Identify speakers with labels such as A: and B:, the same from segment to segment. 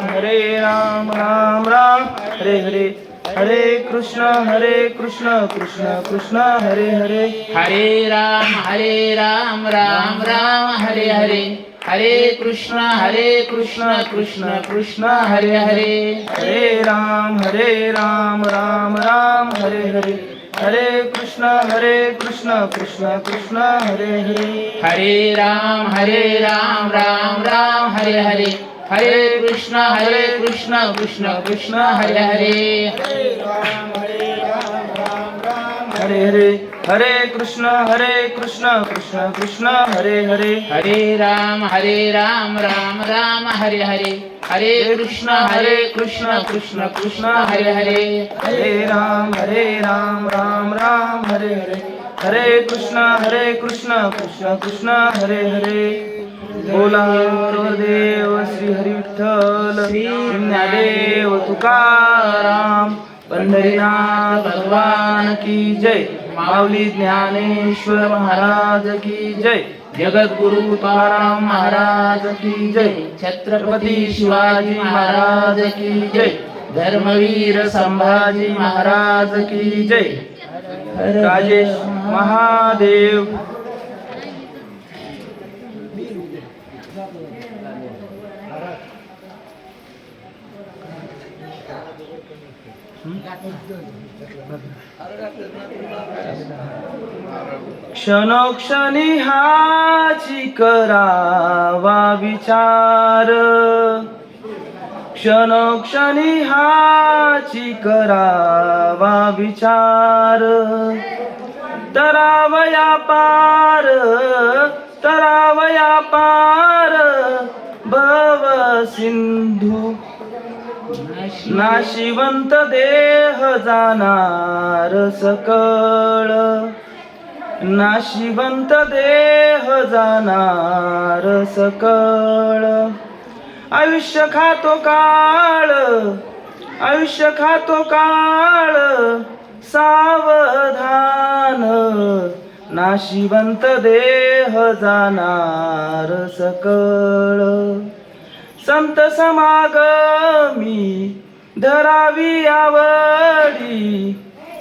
A: हरे राम राम राम हरे हरे, हरे कृष्ण कृष्ण कृष्ण हरे हरे,
B: हरे राम राम राम हरे हरे, हरे कृष्ण कृष्ण कृष्ण हरे हरे,
A: हरे राम राम राम हरे हरे, हरे कृष्ण कृष्ण कृष्ण हरे हरे,
B: हरे राम राम राम हरे हरे, हरे कृष्ण कृष्ण कृष्ण हरे हरे,
A: हरे हरे, हरे कृष्ण कृष्ण कृष्ण हरे हरे,
B: हरे राम राम राम हरे हरे, हरे कृष्ण कृष्ण कृष्ण हरे हरे,
A: हरे राम राम राम हरे हरे, हरे कृष्ण कृष्ण कृष्ण हरे हरे, बोला देव श्री हरी विठ्ठल श्री ज्ञानदेव तुकाराम पंढरीनाथ भगवान की जय, माऊली ज्ञानेश्वर महाराज की जय, जगद्गुरु तुकाराम महाराज की जय, छत्रपती शिवाजी महाराज की जय, धर्मवीर संभाजी महाराज की जय, राजेश महादेव क्षणोक्षणी हाची करावा विचार, क्षणोक्षणी हाची करावा विचार, तरावया पार भव सिंधू, नाशिवंत देह जाणार सकळ, नाशिवंत देह जाणार सकळ, आयुष्य खातो काळ, आयुष्य खातो काळ सावधान, नाशिवंत देह जाणार सकळ, संत समागमी धरावी आवडी,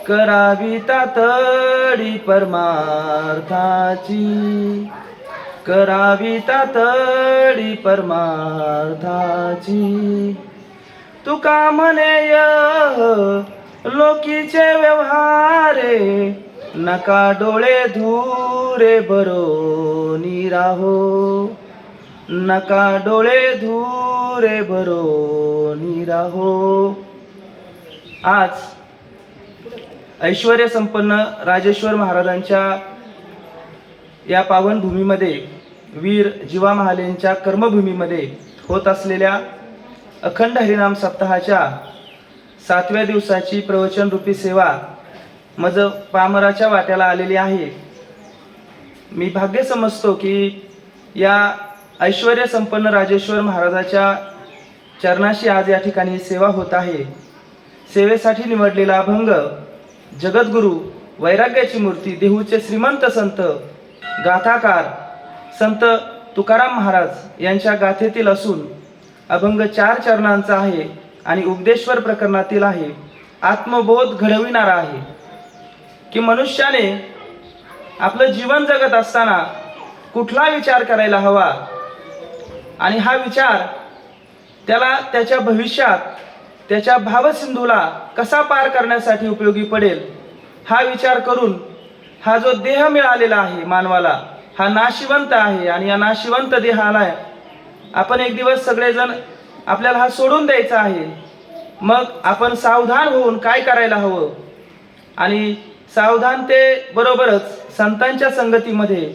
A: करावी तातडी परमार्थाची, करावी तातडी परमार्थाची, तुका म्हणेय लोकीचे व्यवहारे, नका डोळे धुरे भरोनी राहो, नका डोळे धुरे भरोनी राहो. आज ऐश्वर्य संपन्न राजेश्वर महाराजांच्या या पावन भूमीमध्ये, वीर जीवा महालेंच्या कर्मभूमीमध्ये होत असलेल्या अखंड हरिनाम सप्ताहाच्या 7व्या दिवसाची प्रवचन रूपी सेवा मज पामराच्या वाट्याला आलेली आहे. मी भाग्य समजतो की या ऐश्वर्य संपन्न राजेश्वर महाराजाच्या चरणाशी आज या ठिकाणी सेवा होत आहे. सेवेसाठी निवडलेला अभंग जगद्गुरु वैराग्याची मूर्ती देहूचे श्रीमंत संत गाथाकार संत तुकाराम महाराज यांच्या गाथेतील असून अभंग 4 चरणांचा आहे आणि उपदेश्वर प्रकरणातील आहे. आत्मबोध घडविणारा आहे की मनुष्याने आपलं जीवन जगत असताना कुठला विचार करायला हवा आणि हा विचार त्याला त्याच्या भविष्यात त्याच्या भावसिंधूला कसा पार करण्यासाठी उपयोगी पडेल, हा विचार करून हा जो देह मिळालेला आहे मानवाला, हा नाशिवंत आहे आणि या नाशिवंत देहाला आपण एक दिवस सगळेजण आपल्याला हा सोडून द्यायचा आहे. मग आपण सावधान होऊन काय करायला हवं आणि सावधानते बरोबरच संतांच्या संगतीमध्ये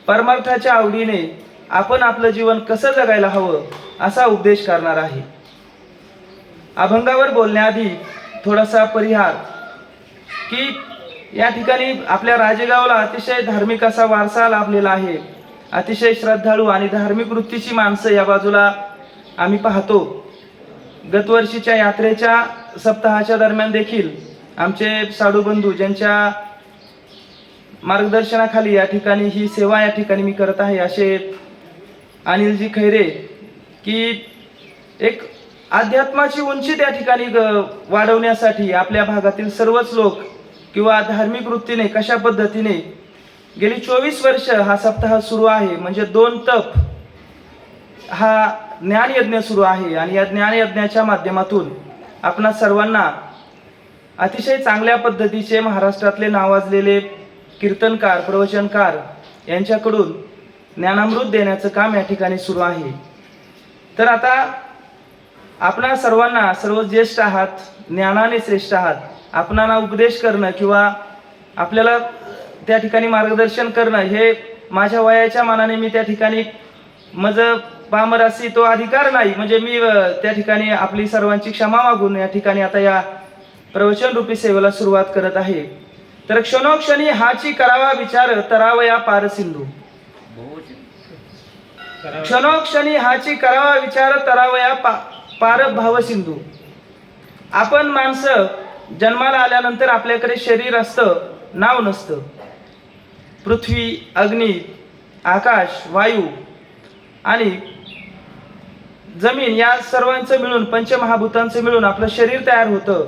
A: परमार्थाच्या आवडीने आपण आपलं जीवन कसं जगायला हवं असा उपदेश करणार आहे. अभंगावर बोलण्याआधी थोडासा परिहार की या ठिकाणी आपल्या राजेगावला अतिशय धार्मिक असा वारसा लाभलेला आहे. अतिशय श्रद्धाळू आणि धार्मिक वृत्तीची माणसं या बाजूला आम्ही पाहतो. गतवर्षीच्या यात्रेच्या सप्ताहाच्या दरम्यान देखील आमचे साधू बंधू ज्यांच्या मार्गदर्शनाखाली या ठिकाणी ही सेवा या ठिकाणी मी करत आहे असे अनिलजी खैरे की एक अध्यात्माची उंची त्या ठिकाणी वाढवण्यासाठी आपल्या भागातील सर्वच लोक किंवा धार्मिक वृत्तीने कशा पद्धतीने गेली 24 वर्ष हा सप्ताह सुरू आहे. म्हणजे 2 तप हा ज्ञानयज्ञ सुरू आहे आणि या ज्ञानयज्ञाच्या माध्यमातून आपणा सर्वांना अतिशय चांगल्या पद्धतीचे महाराष्ट्रातले नावाजलेले कीर्तनकार प्रवचनकार यांच्याकडून ज्ञानामृत देण्याचं काम या ठिकाणी सुरू आहे. तर आता आपणा सर्वांना सर्व ज्येष्ठ आहात, ज्ञानाने श्रेष्ठ आहात, आपणाला उपदेश करणं किंवा आपल्याला त्या ठिकाणी मार्गदर्शन करणं हे माझ्या वयाच्या मानाने मी त्या ठिकाणी पामरासी तो अधिकार नाही. म्हणजे मी त्या ठिकाणी आपली सर्वांची क्षमा मागून या ठिकाणी आता या प्रवचन रूपी सेवेला सुरुवात करत आहे. तर क्षणोक्षणी हाची करावा विचार तरावया पार सिंधू. क्षणोक्षणी हाची करावा विचार तरावया पार भाव सिंधू. आपण माणसं जन्माला आल्यानंतर आपल्याकडे शरीर असतं, नाव नसतं. पृथ्वी, अग्नी, आकाश, वायू आणि जमीन या सर्वांचं मिळून पंचमहाभूतांचं मिळून आपलं शरीर तयार होतं.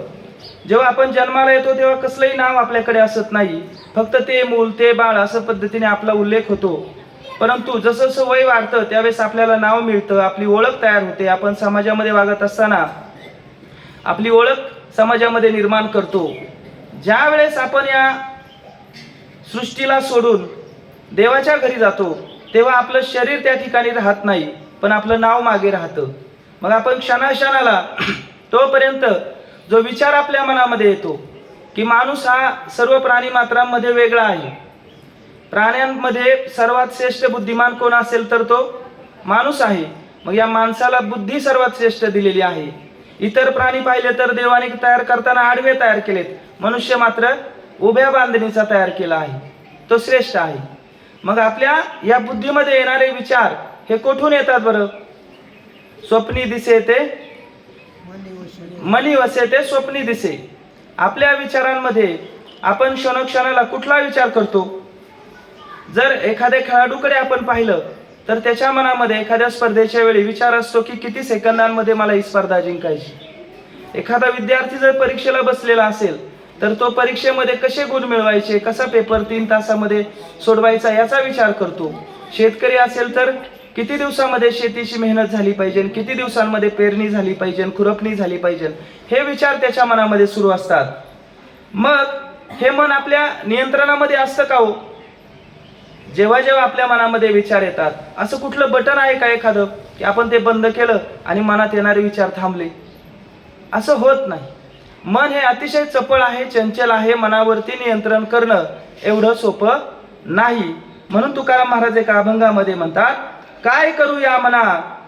A: जेव्हा आपण जन्माला येतो तेव्हा कसलंही नाव आपल्याकडे असत नाही, फक्त ते मूल ते बाळ असं पद्धतीने आपला उल्लेख होतो. परंतु जसं जसं वय वाढतं त्यावेळेस आपल्याला नाव मिळतं, आपली ओळख तयार होते. आपण समाजामध्ये वागत असताना आपली ओळख समाजामध्ये निर्माण करतो. ज्या वेळेस आपण या सृष्टीला सोडून देवाच्या घरी जातो तेव्हा आपलं शरीर त्या ठिकाणी राहत नाही, पण आपलं नाव मागे राहतं. मग आपण क्षणाक्षणाला तोपर्यंत जो विचार आपल्या मनामध्ये येतो की माणूस हा सर्व प्राणी मात्रांमध्ये वेगळा आहे. प्राण्यांमध्ये सर्वात श्रेष्ठ बुद्धिमान कोण असेल तर तो माणूस आहे. मग या माणसाला बुद्धी सर्वात श्रेष्ठ दिलेली आहे. इतर प्राणी पाहिले तर देवाने तयार करताना आडवे तयार केलेत, मनुष्य मात्र उभ्या बांधणीचा तयार केला आहे, तो श्रेष्ठ आहे. मग आपल्या या बुद्धीमध्ये येणारे विचार हे कुठून येतात बरं? स्वप्नी दिसे ते मनी वसे ते स्वप्नी दिसे. आपल्या विचारांमध्ये आपण क्षणोक्षणाला कुठला विचार करतो? जर एखाद्या खेळाडूकडे आपण पाहिलं तर त्याच्या मनामध्ये एखाद्या स्पर्धेच्या वेळी विचार असतो की किती सेकंदांमध्ये मला ही स्पर्धा जिंकायची. एखादा विद्यार्थी जर परीक्षेला बसलेला असेल तर तो परीक्षेमध्ये कसे गुण मिळवायचे, कसा पेपर 3 तासामध्ये सोडवायचा याचा विचार करतो. शेतकरी असेल तर किती दिवसामध्ये शेतीची मेहनत झाली पाहिजे, किती दिवसांमध्ये पेरणी झाली पाहिजे, खुरपणी झाली पाहिजे, हे विचार त्याच्या मनामध्ये सुरू असतात. मग हे मन आपल्या नियंत्रणामध्ये असतं का हो? जेव्हा जेव्हा आपल्या मनामध्ये विचार येतात, असं कुठलं बटन आहे का एखादं की आपण ते बंद केलं आणि मनात येणारे विचार थांबले? असं होत नाही. मन हे अतिशय चपळ आहे, चंचल आहे. मनावरती नियंत्रण करणं एवढं सोपं नाही. म्हणून तुकाराम महाराज एका अभंगामध्ये म्हणतात, काय करू या मना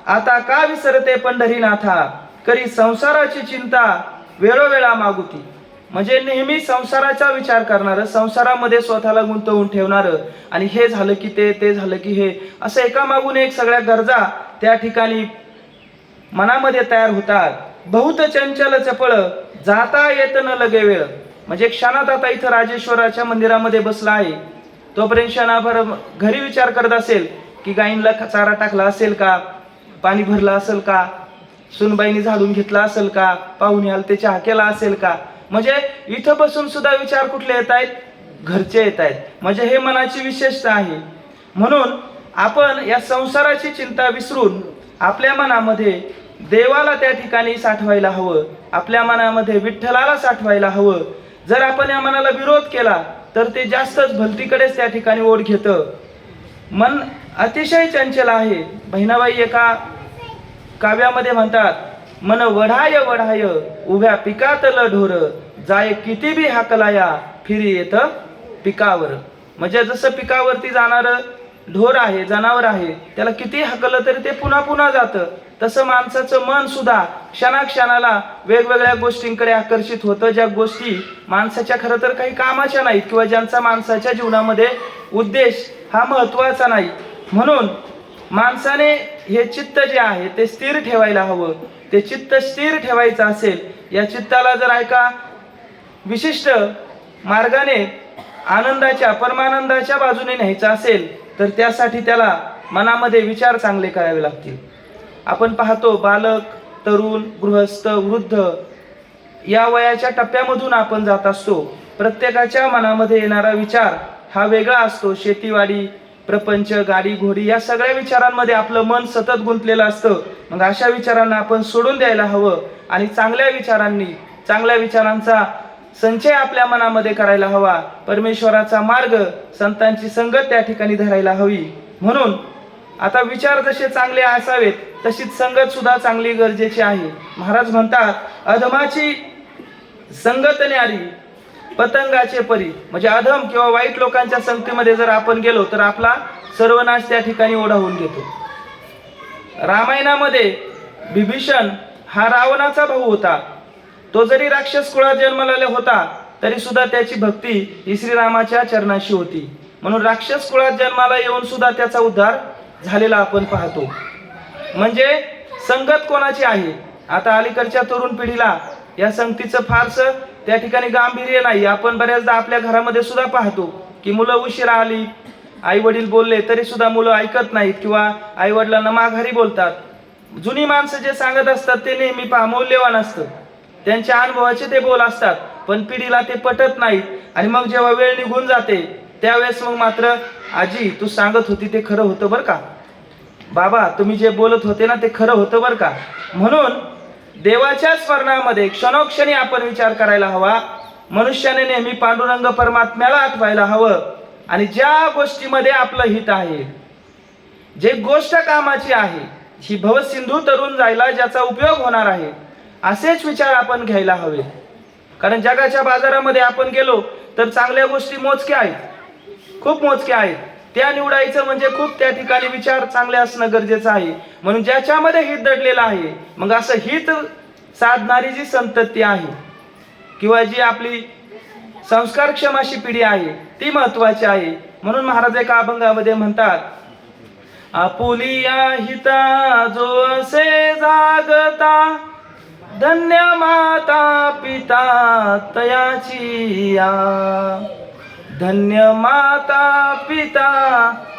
A: आता का विसरते पंढरीनाथा, करी संसाराची चिंता वेळोवेळा मागुती. म्हणजे नेहमी संसाराचा विचार करणारं, संसारामध्ये स्वतःला गुंतवून ठेवणारं आणि हे झालं की ते झालं की हे, असं एकामागून एक सगळ्या गरजा त्या ठिकाणी मनामध्ये तयार होतात. बहुत चंचल चपळ जाता येत न लगे वेळ. म्हणजे क्षणात आता इथं राजेश्वराच्या मंदिरामध्ये बसला आहे, तोपर्यंत क्षणाभर घरी विचार करत असेल की गाईंला चारा टाकला असेल का, पाणी भरलं असेल का, सुनबाईनी झाडून घेतला असेल का, पाहुणे आले ते चहा केला असेल का. म्हणजे इथं बसून सुद्धा विचार कुठले येत आहेत? घरचे येत आहेत. म्हणजे हे मनाची विशेषता आहे. म्हणून आपण या संसाराची चिंता विसरून आपल्या मनामध्ये देवाला त्या ठिकाणी साठवायला हवं, आपल्या मनामध्ये विठ्ठलाला साठवायला हवं. जर आपण या मनाला विरोध केला तर ते जास्तच भलतीकडेच त्या ठिकाणी ओढ घेतं. मन अतिशय चंचल आहे. बहिणाबाई एका काव्यामध्ये म्हणतात, मन वढाय वढाय उभ्या पिकातल ढोर, जाय किती बी हाकलाया फिरी येत पिकावर. म्हणजे जसं पिकावरती जाणारं ढोर आहे, जनावर आहे, त्याला किती हाकलं तरी ते पुन्हा पुन्हा जातं, तसं माणसाचं मन सुद्धा क्षणाक्षणाला वेगवेगळ्या गोष्टींकडे आकर्षित होतं, ज्या गोष्टी माणसाच्या खरं तर काही कामाच्या नाहीत किंवा ज्यांचा माणसाच्या जीवनामध्ये उद्देश हा महत्त्वाचा नाही. म्हणून माणसाने हे चित्त जे आहे ते स्थिर ठेवायला हवं. ते चित्त स्थिर ठेवायचं असेल, या चित्ताला जर एका विशिष्ट मार्गाने आनंदाच्या परमानंदाच्या बाजूने न्यायचं असेल तर त्यासाठी त्याला मनामध्ये विचार चांगले करावे लागतील. आपण पाहतो बालक तरुण, गृहस्थ, वृद्ध या वयाच्या टप्प्यामधून आपण जात असतो. प्रत्येकाच्या मनामध्ये येणारा विचार हा वेगळा असतो. शेतीवाडी, प्रपंच, गाडी घोडी या सगळ्या विचारांमध्ये आपलं मन सतत गुंतलेलं असतं. मग अशा विचारांना आपण सोडून द्यायला हवं आणि चांगल्या विचारांचा संचय आपल्या मनामध्ये करायला हवा. परमेश्वराचा मार्ग, संतांची संगत त्या ठिकाणी धरायला हवी. म्हणून आता विचार जसे चांगले असावेत तशीच संगत सुद्धा चांगली गरजेची आहे. महाराज म्हणतात, अधमाची संगत न्यारी पतंगाचे परी. म्हणजे अधम किंवा वाईट लोकांच्या संगतीमध्ये जर आपण गेलो तर आपला सर्वनाश त्या ठिकाणी ओढावून घेतो. रामायणामध्ये बिभीषण हा रावणाचा भाऊ होता. तो जरी राक्षस कुळात जन्माला होता तरी सुद्धा त्याची भक्ती ही श्रीरामाच्या चरणाशी होती. म्हणून राक्षस कुळात जन्माला येऊन सुद्धा त्याचा उद्धार झालेला आपण पाहतो. म्हणजे संगत कोणाची आहे? आता अलीकडच्या तरुण पिढीला या संगतीचं फारसं त्या ठिकाणी गांभीर्य नाही. आपण बऱ्याचदा आपल्या घरामध्ये सुद्धा पाहतो की मुलं उशिरा आली, आई वडील बोलले तरी सुद्धा मुलं ऐकत नाहीत किंवा आई वडिलांना माघारी बोलतात. जुनी माणसं जे सांगत असतात ते नेहमी मौल्यवान असतं. त्यांच्या अनुभवाचे ते बोल असतात, पण पिढीला ते पटत नाहीत. आणि मग जेव्हा वेळ निघून जाते त्यावेळेस मग मात्र, आजी तू सांगत होती ते खरं होतं बरं का, बाबा तुम्ही जे बोलत होते ना ते खरं होतं बरं का. म्हणून देवाच्या स्मरणामध्ये क्षणोक्षणी आपण विचार करायला हवा. मनुष्याने नेहमी पांडुरंग परमात्म्याला आठवायला हवं. आणि ज्या गोष्टीमध्ये आपलं हित आहे, जे गोष्ट कामाची आहे, ही भवसिंधू तरुण जायला ज्याचा उपयोग होणार आहे, असेच विचार आपण घ्यायला हवे. कारण जगाच्या बाजारामध्ये आपण गेलो तर चांगल्या गोष्टी मोजक्या आहेत, खूप मोजक्या आहेत. त्या निवडायचं म्हणजे खूप त्या ठिकाणी विचार चांगले असणं गरजेचं आहे. म्हणून ज्याच्यामध्ये हित दडलेलं आहे, मग असं हित साधणारी जी संतती आहे किंवा जी आपली संस्कारक्षम अशी पिढी आहे ती महत्वाची आहे. म्हणून महाराज एका अभंगामध्ये म्हणतात, आपुलिया हिता जो असे जागता, धन्य माता पिता तयाची या. धन्य माता पिता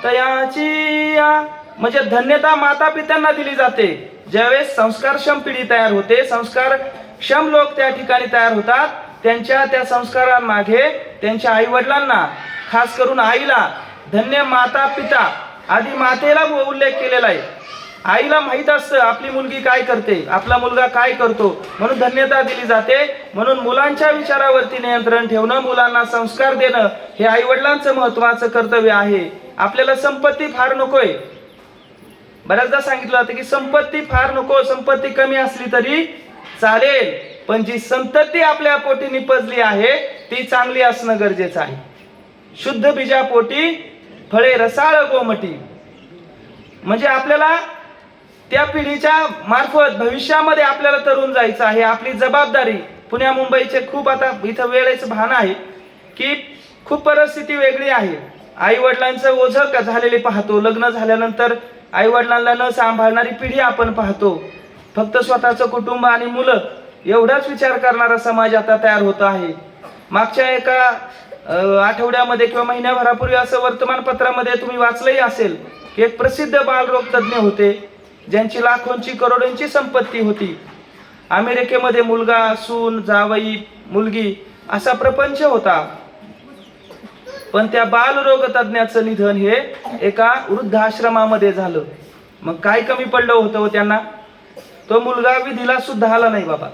A: तयाची या. म्हणजे धन्यता माता पित्यांना दिली जाते. ज्यावेळेस संस्कारक्षम पिढी तयार होते, संस्कारक्षम लोक त्या ठिकाणी तयार होतात, त्यांच्या त्या संस्कारांमागे त्यांच्या आई वडिलांना, खास करून आईला धन्य माता पिता, आधी मातेला उल्लेख केलेला आहे. आईला माहित असतं आपली मुलगी काय करते, आपला मुलगा काय करतो, म्हणून धन्यता दिली जाते. म्हणून मुलांच्या विचारावरती नियंत्रण ठेवणं, मुलांना संस्कार देणं हे आई वडिलांचं महत्वाचं कर्तव्य आहे. आपल्याला संपत्ती फार नकोय. बऱ्याचदा सांगितलं जातं की संपत्ती फार नको, संपत्ती कमी असली तरी चालेल, पण जी संतती आपल्या पोटी निपजली आहे ती चांगली असणं गरजेचं आहे. शुद्ध बीजापोटी फळे रसाळ गोमटी. म्हणजे आपल्याला त्या पिढीच्या मार्फत भविष्यामध्ये आपल्याला तरुण जायचं आहे. आपली जबाबदारी. पुण्या मुंबईचे खूप आता इथं वेळेचं भान आहे की खूप परिस्थिती वेगळी आहे. आई वडिलांचं ओझं झालेले पाहतो. लग्न झाल्यानंतर आई वडिलांना न सांभाळणारी पिढी आपण पाहतो. फक्त स्वतःचं कुटुंब आणि मुलं एवढाच विचार करणारा समाज आता तयार होत आहे. मागच्या एका आठवड्यामध्ये किंवा महिन्याभरापूर्वी असं वर्तमानपत्रामध्ये तुम्ही वाचलंही असेल की एक प्रसिद्ध बालरोग तज्ज्ञ होते, ज्यांची लाखोंची करोडोंची संपत्ती होती. अमेरिकेमध्ये मुलगा, सून, जावई, मुलगी असा प्रपंच होता. पण त्या बालरोग तज्ज्ञाचं निधन हे एका वृद्धाश्रमामध्ये झालं. मग काय कमी पडलं होतं त्यांना? तो मुलगा विधीला सुद्धा आला नाही बाबा.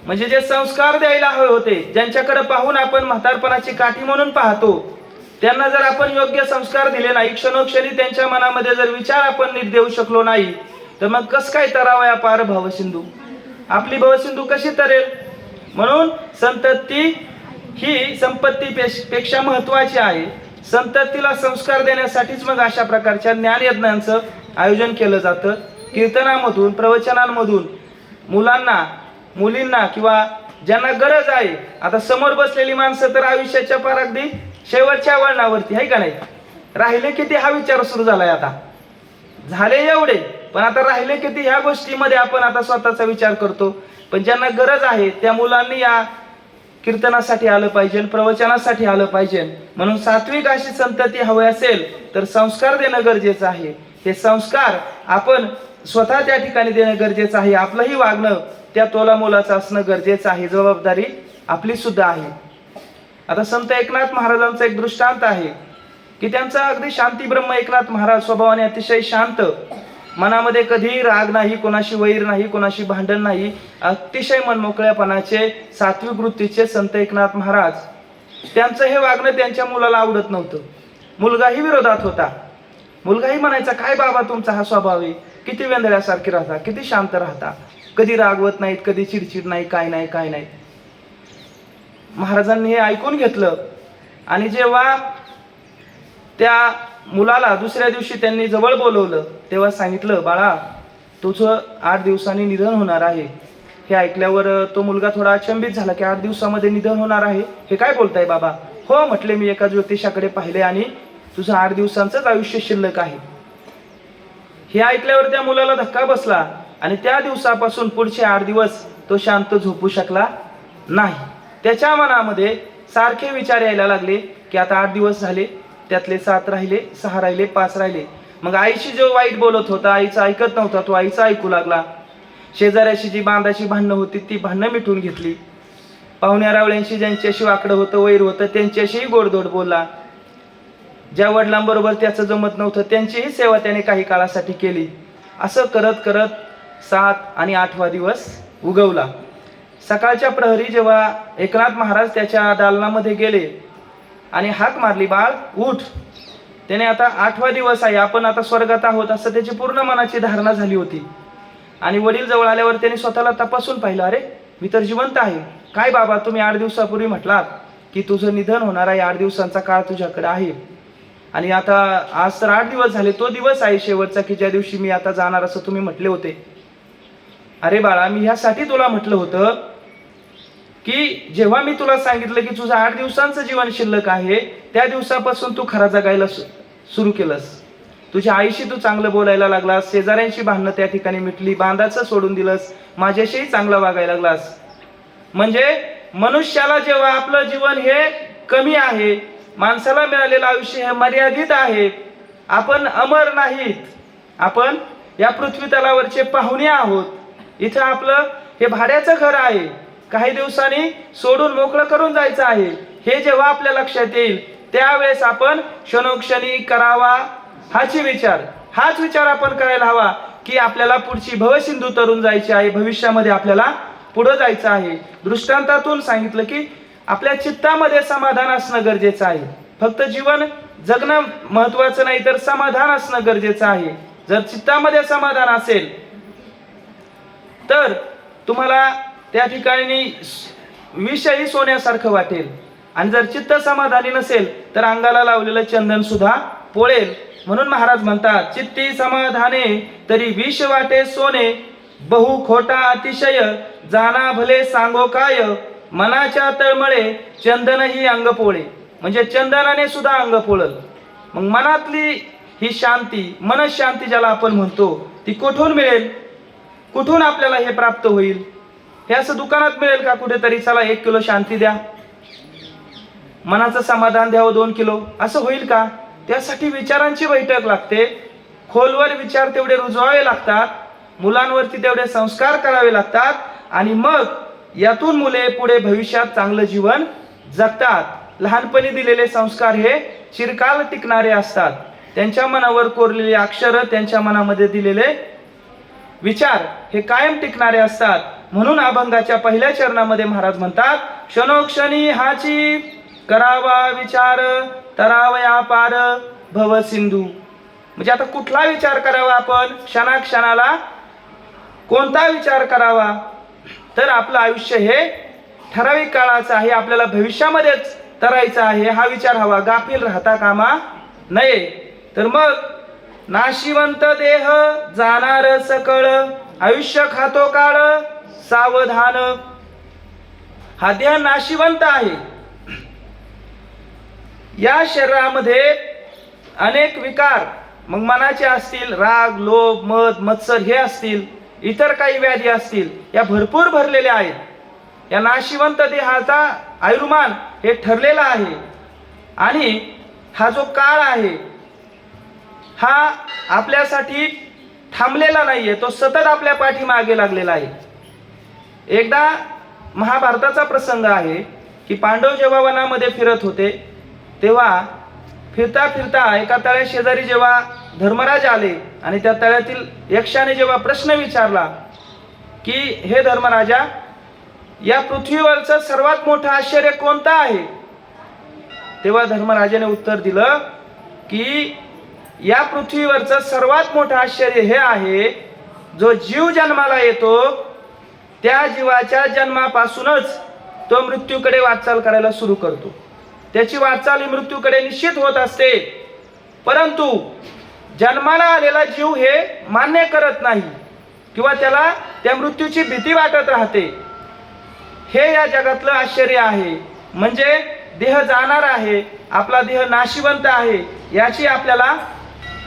A: म्हणजे जे संस्कार द्यायला हवे होते, ज्यांच्याकडे पाहून आपण म्हातारपणाची काठी म्हणून पाहतो, त्यांना जर आपण योग्य संस्कार दिले नाही, क्षणोक्षणी त्यांच्या मनामध्ये जर विचार आपण नीट देऊ शकलो नाही, तर मग कसं काय तरावया पार भवसिंधू? आपली भवसिंधू कशी तरेल? म्हणून संतती ही संपत्तीपेक्षा महत्वाची आहे. संततीला संस्कार देण्यासाठीच मग अशा प्रकारच्या ज्ञानयज्ञांचं आयोजन केलं जातं. कीर्तनामधून, प्रवचनांमधून मुलांना, मुलींना किंवा ज्यांना गरज आहे. आता समोर बसलेली माणसं तर आयुष्याच्या पार अगदी शेवटच्या वळणावरती आहे का नाही? राहिले किती हा विचार सुरू झालाय. आता झाले एवढे, पण आता राहिले किती ह्या गोष्टीमध्ये आपण आता स्वतःचा विचार करतो. पण ज्यांना गरज आहे त्या मुलांनी या कीर्तनासाठी आलं पाहिजे, प्रवचनासाठी आलं पाहिजे. म्हणून सात्विक अशी संतती हवी असेल तर संस्कार देणं गरजेचं आहे. हे संस्कार आपण स्वतः त्या ठिकाणी देणं गरजेचं आहे. आपलंही वागणं त्या तोलामोलाचं असणं गरजेचं आहे. जबाबदारी आपली सुद्धा आहे. आता संत एकनाथ महाराजांचा एक दृष्टांत आहे की त्यांचा अगदी शांती ब्रह्म एकनाथ महाराज स्वभावाने अतिशय शांत, मनामध्ये कधीही राग नाही, कोणाशी वैर नाही, कोणाशी भांडण नाही, अतिशय मनमोकळ्यापणाचे सात्विक वृत्तीचे संत एकनाथ महाराज. त्यांचं हे वागणं त्यांच्या मुलाला आवडत नव्हतं. मुलगाही विरोधात होता. मुलगाही म्हणायचा, काय बाबा तुमचा हा स्वभाव आहे, किती वेंदळ्यासारखे राहता, किती शांत राहता, कधी रागवत नाहीत, कधी चिडचिड नाही, काय नाही काय नाही. महाराजांनी हे ऐकून घेतलं आणि जेव्हा त्या मुलाला दुसऱ्या दिवशी त्यांनी जवळ बोलवलं तेव्हा सांगितलं, बाळा तुझं 8 दिवसांनी निधन होणार आहे. हे ऐकल्यावर तो मुलगा थोडा अचंबित झाला की 8 दिवसामध्ये निधन होणार आहे, हे काय बोलताय बाबा? हो म्हटले, मी एका ज्योतिषाकडे पाहिले आणि तुझं 8 दिवसांचंच आयुष्य शिल्लक आहे. हे ऐकल्यावर त्या मुलाला धक्का बसला आणि त्या दिवसापासून पुढचे 8 दिवस तो शांत झोपू शकला नाही. त्याच्या मनामध्ये सारखे विचार यायला लागले की आता 8 दिवस झाले, त्यातले 7 राहिले, 6 राहिले, 5 राहिले. मग आईशी जो वाईट बोलत होता, आईचं ऐकत नव्हता, तो आईचं ऐकू लागला. शेजाऱ्याशी जी बांधाची भांडणं होती ती भांडणं मिटून घेतली. पाहुण्या रावळ्यांशी ज्यांच्याशी वाकडं होतं, वैर होतं, त्यांच्याशीही गोडधोड बोलला. ज्या वडिलांबरोबर त्याचं जमत नव्हतं त्यांचीही सेवा त्याने काही काळासाठी केली. असं करत करत 7 आणि 8वा दिवस उगवला. सकाळच्या प्रहरी जेव्हा एकनाथ महाराज त्याच्या दालनामध्ये गेले आणि हाक मारली, बाळ उठ. त्याने आता 8वा दिवस आहे, आपण आता स्वर्गात आहोत असं त्याची पूर्ण मनाची धारणा झाली होती. आणि वडील जवळ आल्यावर त्याने स्वतःला तपासून पाहिलं, अरे मी तर जिवंत आहे. काय बाबा, तुम्ही 8 दिवसापूर्वी म्हटलात की तुझं निधन होणार आहे, 8 दिवसांचा काळ तुझ्याकडे आहे आणि आता आज तर 8 दिवस झाले, तो दिवस आहे शेवटचा की ज्या दिवशी मी आता जाणार असं तुम्ही म्हटले होते. अरे बाळा, मी ह्यासाठी तुला म्हटलं होतं की जेव्हा मी तुला सांगितलं की तुझं 8 दिवसांचं जीवन शिल्लक आहे, त्या दिवसापासून तू खरा जगायला सुरू केलंस. तुझ्या आईशी तू चांगलं बोलायला लागलास, शेजाऱ्यांशी भांडणं त्या ठिकाणी मिटली, बांधाचं सोडून दिलंस, माझ्याशीही चांगलं वागायला लागलास. म्हणजे मनुष्याला जेव्हा आपलं जीवन हे कमी आहे, माणसाला मिळालेलं आयुष्य हे मर्यादित आहे, आपण अमर नाहीत, आपण या पृथ्वी तलावरचे पाहुणे आहोत. इथं आपलं हे भाड्याचं घर आहे, काही दिवसांनी सोडून मोकळं करून जायचं आहे. हे जेव्हा आपल्या लक्षात येईल त्यावेळेस आपण क्षणोक्षणी करावा हाच विचार आपण करायला हवा की आपल्याला पुढची भवसिंधू तरून जायची आहे, भविष्यामध्ये आपल्याला पुढे जायचं आहे. दृष्टांतातून सांगितलं की आपल्या चित्तामध्ये समाधान असणं गरजेचं आहे. फक्त जीवन जगणं महत्वाचं नाही तर समाधान असणं गरजेचं आहे. जर चित्तामध्ये समाधान असेल तर तुम्हाला त्या ठिकाणी विषयही सोन्यासारखं वाटेल आणि जर चित्त समाधानी नसेल तर अंगाला लावलेलं चंदन सुद्धा पोळेल. म्हणून महाराज म्हणतात, चित्ती समाधाने तरी विष वाटे सोने, बहु खोटा अतिशय जाना भले सांगो काय, मनाच्या तळमळे चंदनही अंग पोळे. म्हणजे चंदनाने सुद्धा अंग पोळल. मग मनातली ही शांती, मनशांती ज्याला आपण म्हणतो, ती कुठून मिळेल? कुठून आपल्याला हे प्राप्त होईल? हे असं दुकानात मिळेल का कुठेतरी, चला 1 किलो शांती द्या, मनाचं समाधान द्यावं 2 किलो, असं होईल का? त्यासाठी विचारांची बैठक लागते, खोलवर विचार तेवढे रुजवावे लागतात, मुलांवरती तेवढे संस्कार करावे लागतात आणि मग यातून मुले पुढे भविष्यात चांगलं जीवन जगतात. लहानपणी दिलेले संस्कार हे चिरकाल टिकणारे असतात. त्यांच्या मनावर कोरलेली अक्षरं, त्यांच्या मनामध्ये दिलेले विचार हे कायम टिकणारे असतात. म्हणून अभंगाच्या पहिल्या चरणामध्ये महाराज म्हणतात, क्षणोक्षणी हाची करावा विचार, तरावया पार भव सिंधू. म्हणजे आता कुठला विचार करावा आपण, क्षणाक्षणाला कोणता विचार करावा? तर आपलं आयुष्य हे ठराविक काळाचं आहे, आपल्याला भविष्यामध्येच तरायचं आहे, हा विचार हवा. गाफील राहता कामा नये. तर मग नाशिवंत देह जाणार सकळ, आयुष्य खातो काळ सावधान. हा देह नाशिवंत आहे. या शरीरामध्ये अनेक विकार मग मनाचे असतील, राग, लोभ, मद, मत्सर हे असतील, इतर काही व्याधी असतील, या भरपूर भरलेल्या आहेत. या नाशिवंत देहाचा आयुर्मान हे ठरलेला आहे आणि हा जो काळ आहे हा आपल्यासाठी थांबलेला नाहीये, तो सतत आपल्या पाठीमागे लागलेला आहे. एकदा महाभारताचा प्रसंग आहे की पांडव जेव्हा वनामध्ये फिरत होते तेव्हा फिरता फिरता एका तळ्या शेजारी जेव्हा धर्मराज आले आणि त्या तळ्यातील यक्षाने जेव्हा प्रश्न विचारला की हे धर्मराजा, या पृथ्वीवरचं सर्वात मोठं आश्चर्य कोणतं आहे, तेव्हा धर्मराजाने उत्तर दिलं की या पृथ्वीवरचं सर्वात मोठं आश्चर्य हे आहे, जो जीव जन्माला येतो त्या जीवाच्या जन्मापासूनच तो मृत्यूकडे वाटचाल करायला सुरू करतो. त्याची वाटचाल ही मृत्यूकडे निश्चित होत असते, परंतु जन्माला आलेला जीव हे मान्य करत नाही किंवा त्याला त्या मृत्यूची भीती वाटत राहते. हे या जगातलं आश्चर्य आहे. म्हणजे देह जाणार आहे, आपला देह नाशिवंत आहे याची आपल्याला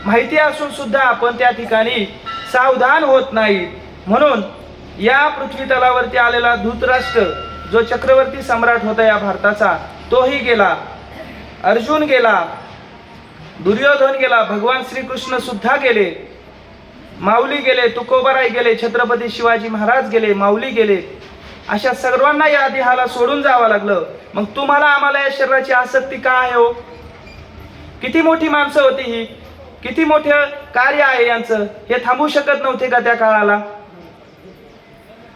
A: माहिती असून सुद्धा आपण त्या ठिकाणी सावधान होत नाही. म्हणून या पृथ्वी तलावरती आलेला धृतराष्ट्र जो चक्रवर्ती सम्राट होता या भारताचा, तोही गेला, अर्जुन गेला, दुर्योधन गेला, भगवान श्रीकृष्ण सुद्धा गेले, माऊली गेले, तुकोबाराय गेले, छत्रपती शिवाजी महाराज गेले, माऊली गेले. अशा सर्वांना या देहाला सोडून जावं लागलं. मग तुम्हाला आम्हाला या शरीराची आसक्ती का आहे हो? किती मोठी माणसं होती ही, किती मोठं कार्य आहे यांचं, हे थांबू शकत नव्हते का त्या काळाला?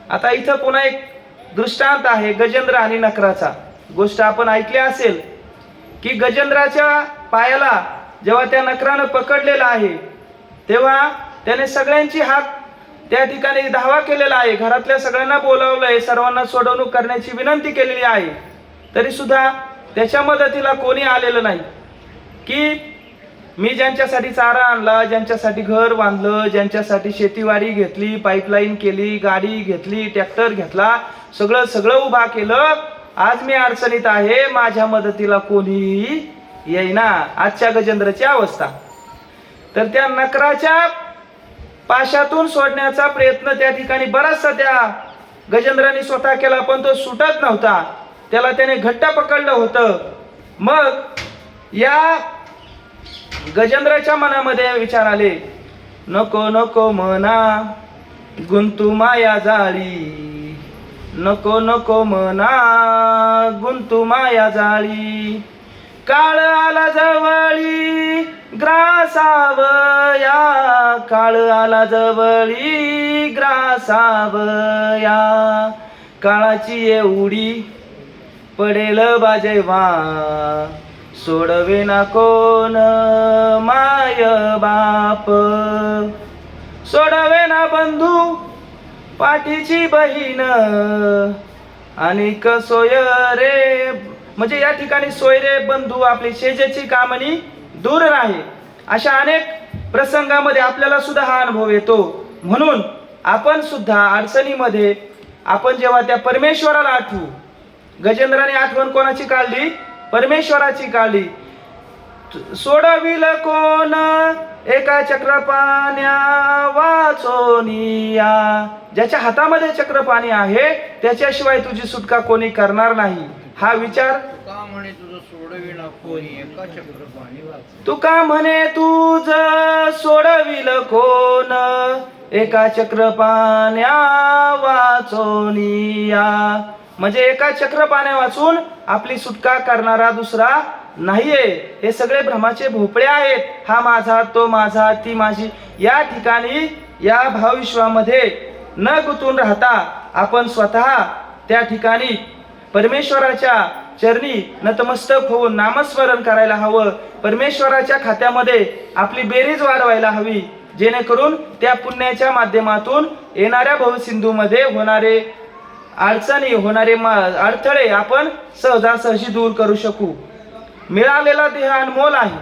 A: आता इथं पुन्हा एक दृष्टांत आहे गजेंद्र आणि नकराचा. गोष्ट आपण ऐकली असेल की गजेंद्राच्या पायाला जेव्हा त्या नकरानं पकडलेला आहे तेव्हा त्याने सगळ्यांची हाक त्या ठिकाणी धावा केलेला आहे, घरातल्या सगळ्यांना बोलावलंय, सर्वांना सोडवणूक करण्याची विनंती केलेली आहे, तरी सुद्धा त्याच्या मदतीला कोणी आलेलं नाही. की मी ज्यांच्यासाठी चारा आणला, ज्यांच्यासाठी घर बांधलं, ज्यांच्यासाठी शेतीवाडी घेतली, पाईपलाईन केली, गाडी घेतली, ट्रॅक्टर घेतला, सगळं उभा केलं, आज मी अडचणीत आहे, माझ्या मदतीला कोणीही येईना. आजच्या गजेंद्रची अवस्था. तर त्या नकराच्या पाशातून सोडण्याचा प्रयत्न त्या ठिकाणी बराचसा त्या गजेंद्राने स्वतः केला, पण तो सुटत नव्हता, त्याला त्याने घट्ट पकडलं होतं. मग या गजेंद्राच्या मनामध्ये विचार आले, नको नको मना गुंतू माया जाळी, नको नको मना गुंतू माया जाळी, काळ आला जवळी ग्रासावया, काळ आला जवळी ग्रासावया, काळाची एवढी पडेल बाजेवा, सोडवे ना कोण माय बाप, सोडवे ना बंधू पाठीची बहीण, आणि सोय रे, म्हणजे या ठिकाणी सोय रे बंधू, आपली शेजेची कामणी दूर राहे. अशा अनेक प्रसंगामध्ये आपल्याला सुद्धा हा अनुभव येतो. म्हणून आपण सुद्धा अडचणीमध्ये आपण जेव्हा त्या परमेश्वराला आठवू, गजेंद्राने आठवण कोणाची काढली? परमेश्वराची काढली. सोडविल कोण एका चक्रपाण्या वाचोनिया, ज्याच्या हातामध्ये चक्रपाणी आहे त्याच्याशिवाय तुझी सुटका कोणी करणार नाही. हा विचार
B: का म्हणे तुझं सोडविना कोणी एका चक्रपाणी वाचोनिया,
A: तू का म्हणे तुझ सोडविल कोण एका चक्रपाण्या वाचोनिया, म्हणजे एका चक्रपाण्या वाचून आपली सुटका करणारा दुसरा नाहीये. हे सगळे भ्रमाचे भोपळे आहेत. हा माझा, तो माझा, ती माझी. या ठिकाणी या भावविश्वामध्ये न गुंतून राहता आपण स्वतः त्या ठिकाणी परमेश्वराच्या चरणी नतमस्तक होऊन नामस्मरण करायला हवं. परमेश्वराच्या खात्यामध्ये आपली बेरीज वाढवायला हवी, जेणेकरून त्या पुण्याच्या माध्यमातून येणाऱ्या भवसिंधूमध्ये होणारे अडचणी, होणारे अडथळे आपण सहजासहजी दूर करू शकू. मिळालेला देह अनमोल आहे,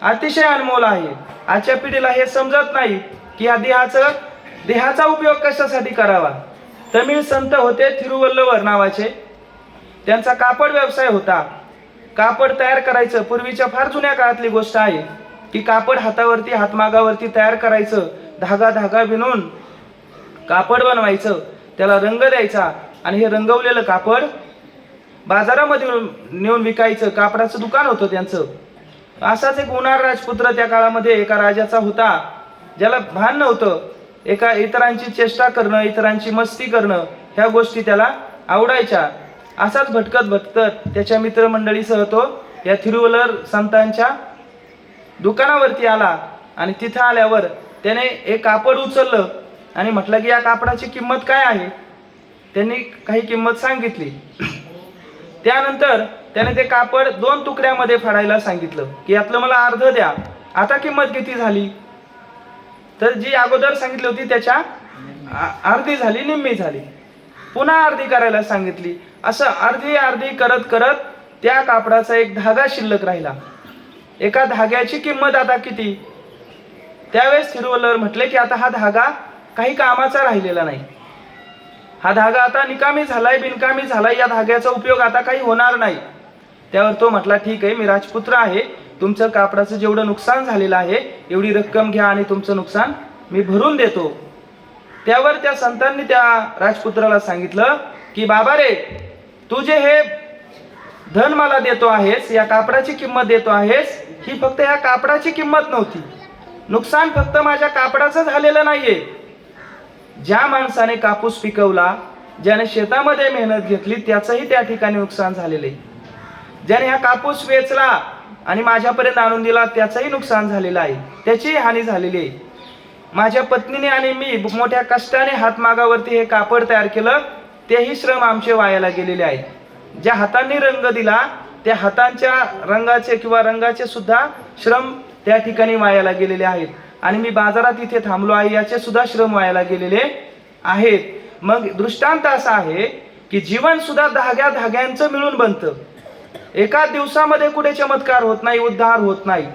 A: अतिशय अनमोल आहे. आजच्या पिढीला हे समजत नाही की या देहाचा उपयोग कशासाठी करावा. तमिळ संत होते थिरुवल्लवर नावाचे, त्यांचा कापड व्यवसाय होता. कापड तयार करायचं, पूर्वीच्या फार जुन्या काळातली गोष्ट आहे की कापड हातावरती, हातमागावरती तयार करायचं, धागा धागा विणून कापड बनवायचं, त्याला रंग द्यायचा आणि हे रंगवलेलं कापड बाजारामध्ये नेऊन विकायचं. कापडाचं दुकान होतं त्यांचं. असाच एक उनार राजपुत्र त्या काळामध्ये एका राजाचा होता. ज्याला भान नव्हतं, एका इतरांची चेष्टा करणं, इतरांची मस्ती करणं, ह्या गोष्टी त्याला आवडायच्या. असाच भटकत भटकत त्याच्या मित्रमंडळीसह तो या थिरुवल्लर संतांच्या दुकानावरती आला. आणि तिथं आल्यावर त्याने एक कापड उचललं आणि म्हटलं की या कापडाची किंमत काय आहे. त्यांनी काही किंमत सांगितली. त्यानंतर त्याने ते कापड 2 तुकड्यामध्ये फाडायला सांगितलं की यातलं मला अर्ध द्या. आता किंमत किती झाली, तर जी अगोदर सांगितली होती त्याच्या अर्धी झाली, निम्मी झाली. पुन्हा अर्धी करायला सांगितली. असं अर्धी अर्धी करत करत त्या कापडाचा एक धागा शिल्लक राहिला. एका धाग्याची किंमत आता किती. त्यावेळेस थिरुवल्लर म्हटले की आता हा धागा काही कामाचा राहिलेला नाही, हा धागा आता निकामी झालाय, बिनकामी झालाय, या धाग्याचा उपयोग आता काही होणार नाही. त्यावर तो म्हटला ठीक आहे, मी राजपुत्र आहे, तुमचं कापडाचं जेवढं नुकसान झालेलं आहे एवढी रक्कम घ्या आणि तुमचं नुकसान मी भरून देतो. त्यावर त्या संतांनी त्या राजपुत्राला सांगितलं की बाबा रे, तू जे हे धन मला देतो आहेस, या कापडाची किंमत देतो आहेस, ही फक्त या कापडाची किंमत नव्हती. नुकसान फक्त माझ्या कापडाचं झालेलं नाहीये. ज्या माणसाने कापूस पिकवला, ज्याने शेतामध्ये मेहनत घेतली, त्याचंही त्या ठिकाणी नुकसान झालेलं आहे. ज्याने हा कापूस वेचला आणि माझ्यापर्यंत आणून दिला, त्याचंही नुकसान झालेलं आहे, त्याचीही हानी झालेली आहे. माझ्या पत्नीने आणि मी मोठ्या कष्टाने हातमागावरती हे कापड तयार केलं, तेही श्रम आमचे वायाला गेलेले आहेत. ज्या हातांनी रंग दिला, त्या हातांच्या रंगाचे किंवा रंगाचे सुद्धा श्रम त्या ठिकाणी वायाला गेलेले आहेत. आणि मी बाजारात इथे थांबलो आहे, याचे सुद्धा श्रम वायाला गेलेले आहेत. मग दृष्टांत असा आहे की जीवन सुद्धा धाग्या धाग्यांचं मिळून बनतं. एका दिवसामध्ये कुठे चमत्कार होत नाही, उद्धार होत नाही.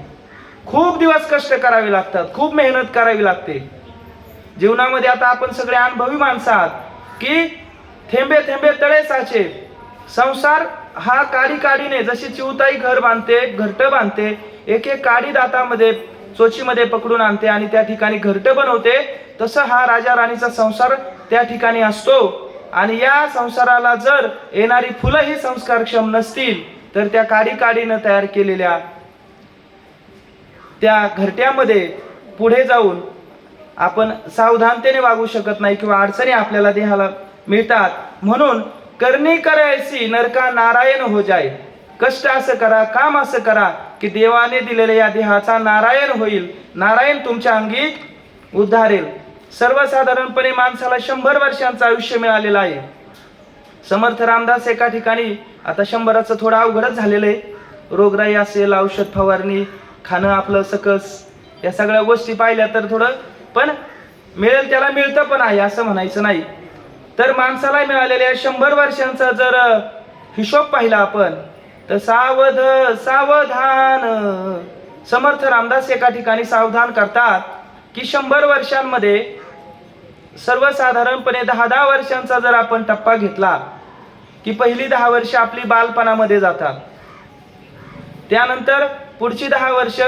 A: खूप दिवस कष्ट करावे लागतात, खूप मेहनत करावी लागते. जीवनामध्ये आता आपण सगळे अनुभवी माणसं आहात की थेंबे थेंबे तळे साचे. संसार हा काडी काडीने, जशी चिवताई घर बांधते, घरटं बांधते, एक एक काडी दातामध्ये चोचीमध्ये पकडून आणते आणि त्या ठिकाणी घरटं बनवते, तसं हा राजा राणीचा संसार त्या ठिकाणी असतो. आणि या संसाराला जर येणारी फुलं ही संस्कारक्षम नसतील, तर त्या काडी काडीनं तयार केलेल्या त्या घरट्यामध्ये पुढे जाऊन आपण सावधानतेने वागू शकत नाही किंवा अडचणी आपल्याला देहाला मिळतात. म्हणून करणी करायची नरका नारायण हो जाय. कष्ट असं करा, काम असं करा की देवाने दिलेल्या या देहाचा नारायण होईल, नारायण तुमच्या अंगी उद्धारेल. सर्वसाधारणपणे माणसाला 100 वर्षांचं आयुष्य मिळालेलं आहे. समर्थ रामदास एका ठिकाणी, आता 100चं थोडं अवघडच झालेलं आहे, रोगराई असेल, औषध फवारणी, खाणं आपलं सकस, या सगळ्या गोष्टी पाहिल्या तर थोडं, पण मिळेल त्याला मिळतं पण आहे असं म्हणायचं नाही. तर माणसाला मिळालेल्या 100 वर्षांचा जर हिशोब पाहिला आपण, तर सावधान. समर्थ रामदास एका ठिकाणी सावधान करतात की 100 वर्षांमध्ये सर्वसाधारणपणे 10-10 वर्षांचा जर आपण टप्पा घेतला की पहिली 10 वर्ष आपली बालपणामध्ये जातात, त्यानंतर पुढची 10 वर्ष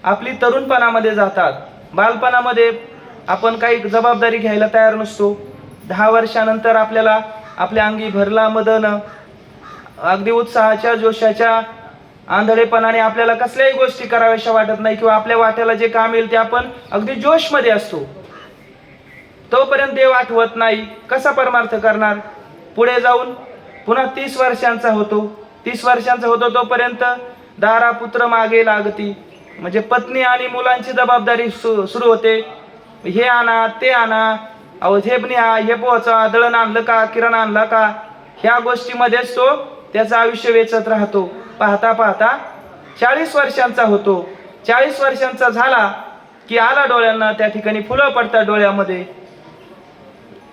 A: आपली तरुणपणामध्ये जातात. बालपणामध्ये आपण काही जबाबदारी घ्यायला तयार नसतो. 10 वर्षानंतर आपल्याला आपल्या अंगी भरला मदन, अगदी उत्साहाच्या जोशाच्या आंधळेपणाने आपल्याला कसल्याही गोष्टी कराव्याशा वाटत नाही किंवा आपल्या वाट्याला जे काम येईल ते आपण अगदी जोशमध्ये असतो. तोपर्यंत देव आठवत नाही, कसा परमार्थ करणार. पुढे जाऊन पुन्हा 30 वर्षांचा होतो. 30 वर्षांचा होतो तोपर्यंत दारा पुत्र मागे लागती, म्हणजे पत्नी आणि मुलांची जबाबदारी सुरू होते. हे आणा, ते आणा, अहो हे न्या, हे पोहोचा, दळण आणलं का, किराणा आणला का, ह्या गोष्टीमध्येच तो त्याचं आयुष्य वेचत राहतो. पाहता पाहता 40 वर्षांचा होतो. 40 वर्षांचा झाला की आला डोळ्यांना, त्या ठिकाणी फुलं पडतात डोळ्यामध्ये,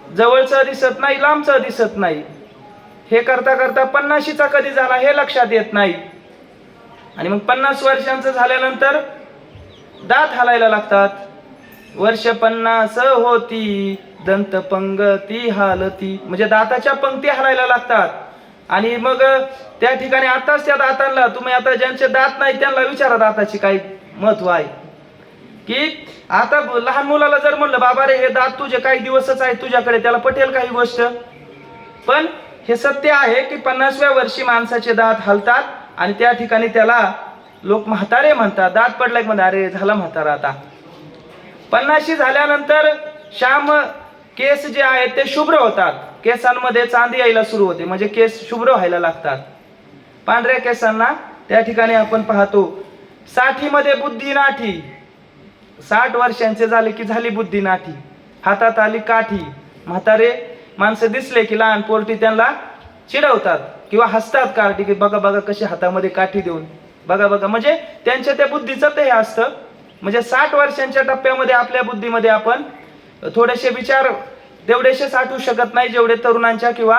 A: जवळचं दिसत नाही, लांबचं दिसत नाही. हे करता करता 50शीचा कधी झाला हे लक्षात येत नाही. आणि मग 50 वर्षांचं झाल्यानंतर दात हालायला लागतात. वर्ष 50 होती दंत पंगती हालती, म्हणजे दाताच्या पंक्ती हालायला लागतात. आणि मग त्या ठिकाणी आताच त्या दातांना, तुम्ही आता ज्यांचे दात नाही त्यांना विचारा दाताची काय महत्व आहे. की आता लहान मुलाला जर म्हणलं बाबा रे हे दात तुझे काही दिवसच आहे तुझ्याकडे, त्याला पटेल काही गोष्ट. पण हे सत्य आहे की 50व्या वर्षी माणसाचे दात हलतात आणि त्या ठिकाणी त्याला लोक म्हातारे म्हणतात. दात पडला की म्हणतात अरे झाला म्हातारा आता. 50 झाल्यानंतर श्याम केस जे आहेत ते शुभ्र होतात, केसांमध्ये चांदी यायला सुरू होते, म्हणजे केस शुभ्र व्हायला लागतात. पांढऱ्या केसांना त्या ठिकाणी आपण पाहतो. 60 मध्ये बुद्धी नाठी, 60 वर्षांचे झाले की झाली बुद्धी नाठी, हातात आली काठी. म्हातारे माणसं दिसले की लहान पोरटी त्यांना चिडवतात किंवा हसतात काठी, की बघा बघा कशी हातामध्ये काठी देऊन, बघा बघा. म्हणजे त्यांच्या त्या बुद्धीचं ते हे असतं. म्हणजे 60 वर्षांच्या टप्प्यामध्ये आपल्या बुद्धीमध्ये आपण थोडेसे विचार तेवढेसे साठवू शकत नाही जेवढे तरुणांच्या किंवा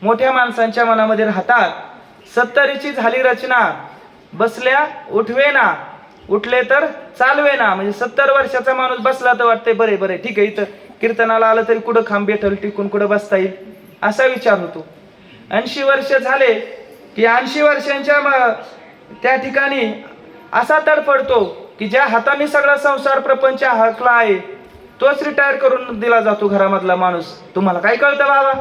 A: मोठ्या माणसांच्या मनामध्ये राहतात. 70ची झाली रचना, बसल्या उठवेना, उठले तर चालवेना. म्हणजे 70 वर्षाचा माणूस बसला तर वाटते बरे बरे ठीक आहे, इथं कीर्तनाला आलं तरी कुठं खांब भेटल, टिकून कुठं बसता येईल, असा विचार होतो. 80 वर्ष झाले की 80 वर्षांच्या त्या ठिकाणी असा तडफडतो की ज्या हाताने सगळा संसार प्रपंच हाकला आहे तोच रिटायर करून दिला जातो घरामधला माणूस. तुम्हाला काय कळतं बाबा?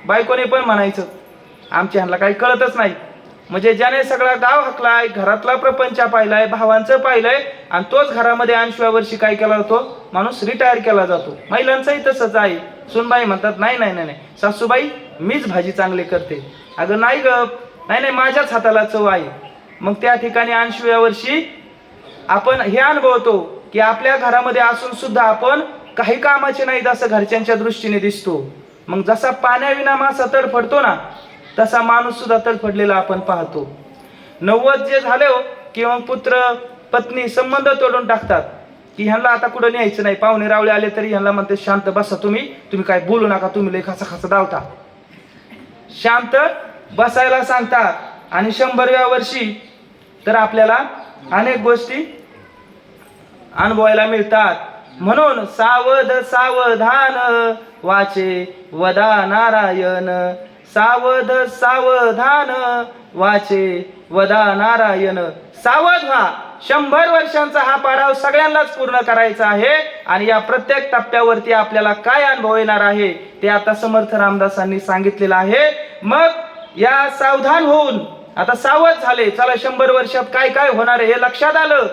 A: बायकोने पण म्हणायचं आमच्या ह्यांना काही कळतच नाही. म्हणजे ज्याने सगळा गाव हाकलाय, घरातला प्रपंच पाहिलाय, भावांचं पाहिलंय, आणि तोच घरामध्ये 80व्या वर्षी काय केला जातो? माणूस रिटायर केला जातो. महिलांचंही तसंच आहे. सुनबाई म्हणतात नाही नाही नाही सासूबाई मीच भाजी चांगली करते. अगं नाही ग, नाही नाही माझ्याच हाताला चव आहे. मग त्या ठिकाणी 80व्या वर्षी आपण हे अनुभवतो की आपल्या घरामध्ये असून सुद्धा आपण काही कामाचे नाहीत असं घरच्यांच्या दृष्टीने दिसतो. मग जसा पाण्याविना मासा तडफडतो ना, तसा माणूस सुद्धा तडफडलेला आपण पाहतो. 90 जे झाले की मग पुत्र पत्नी संबंध तोडून टाकतात की ह्यांना आता कुठं न्यायचं नाही. पाहुणे रावळे आले तरी ह्यांना म्हणते शांत बसा, तुम्ही काय बोलू नका, तुम्ही लय खासा खासा धावता, शांत बसायला सांगतात. आणि 100व्या वर्षी तर आपल्याला अनेक गोष्टी अनुभवायला मिळतात. म्हणून सावध सावधान वाचे वदा नारायण, सावध सावधान वाचे वदा नारायण. सावध व्हा. 100 वर्षांचा हा पाडाव सगळ्यांनाच पूर्ण करायचा आहे. आणि या प्रत्येक टप्प्यावरती आपल्याला काय अनुभव येणार आहे ते आता समर्थ रामदासांनी सांगितलेलं आहे. मग या सावधान होऊन आता सावध झाले, चला 100 वर्षात काय काय होणार आहे हे लक्षात आलं.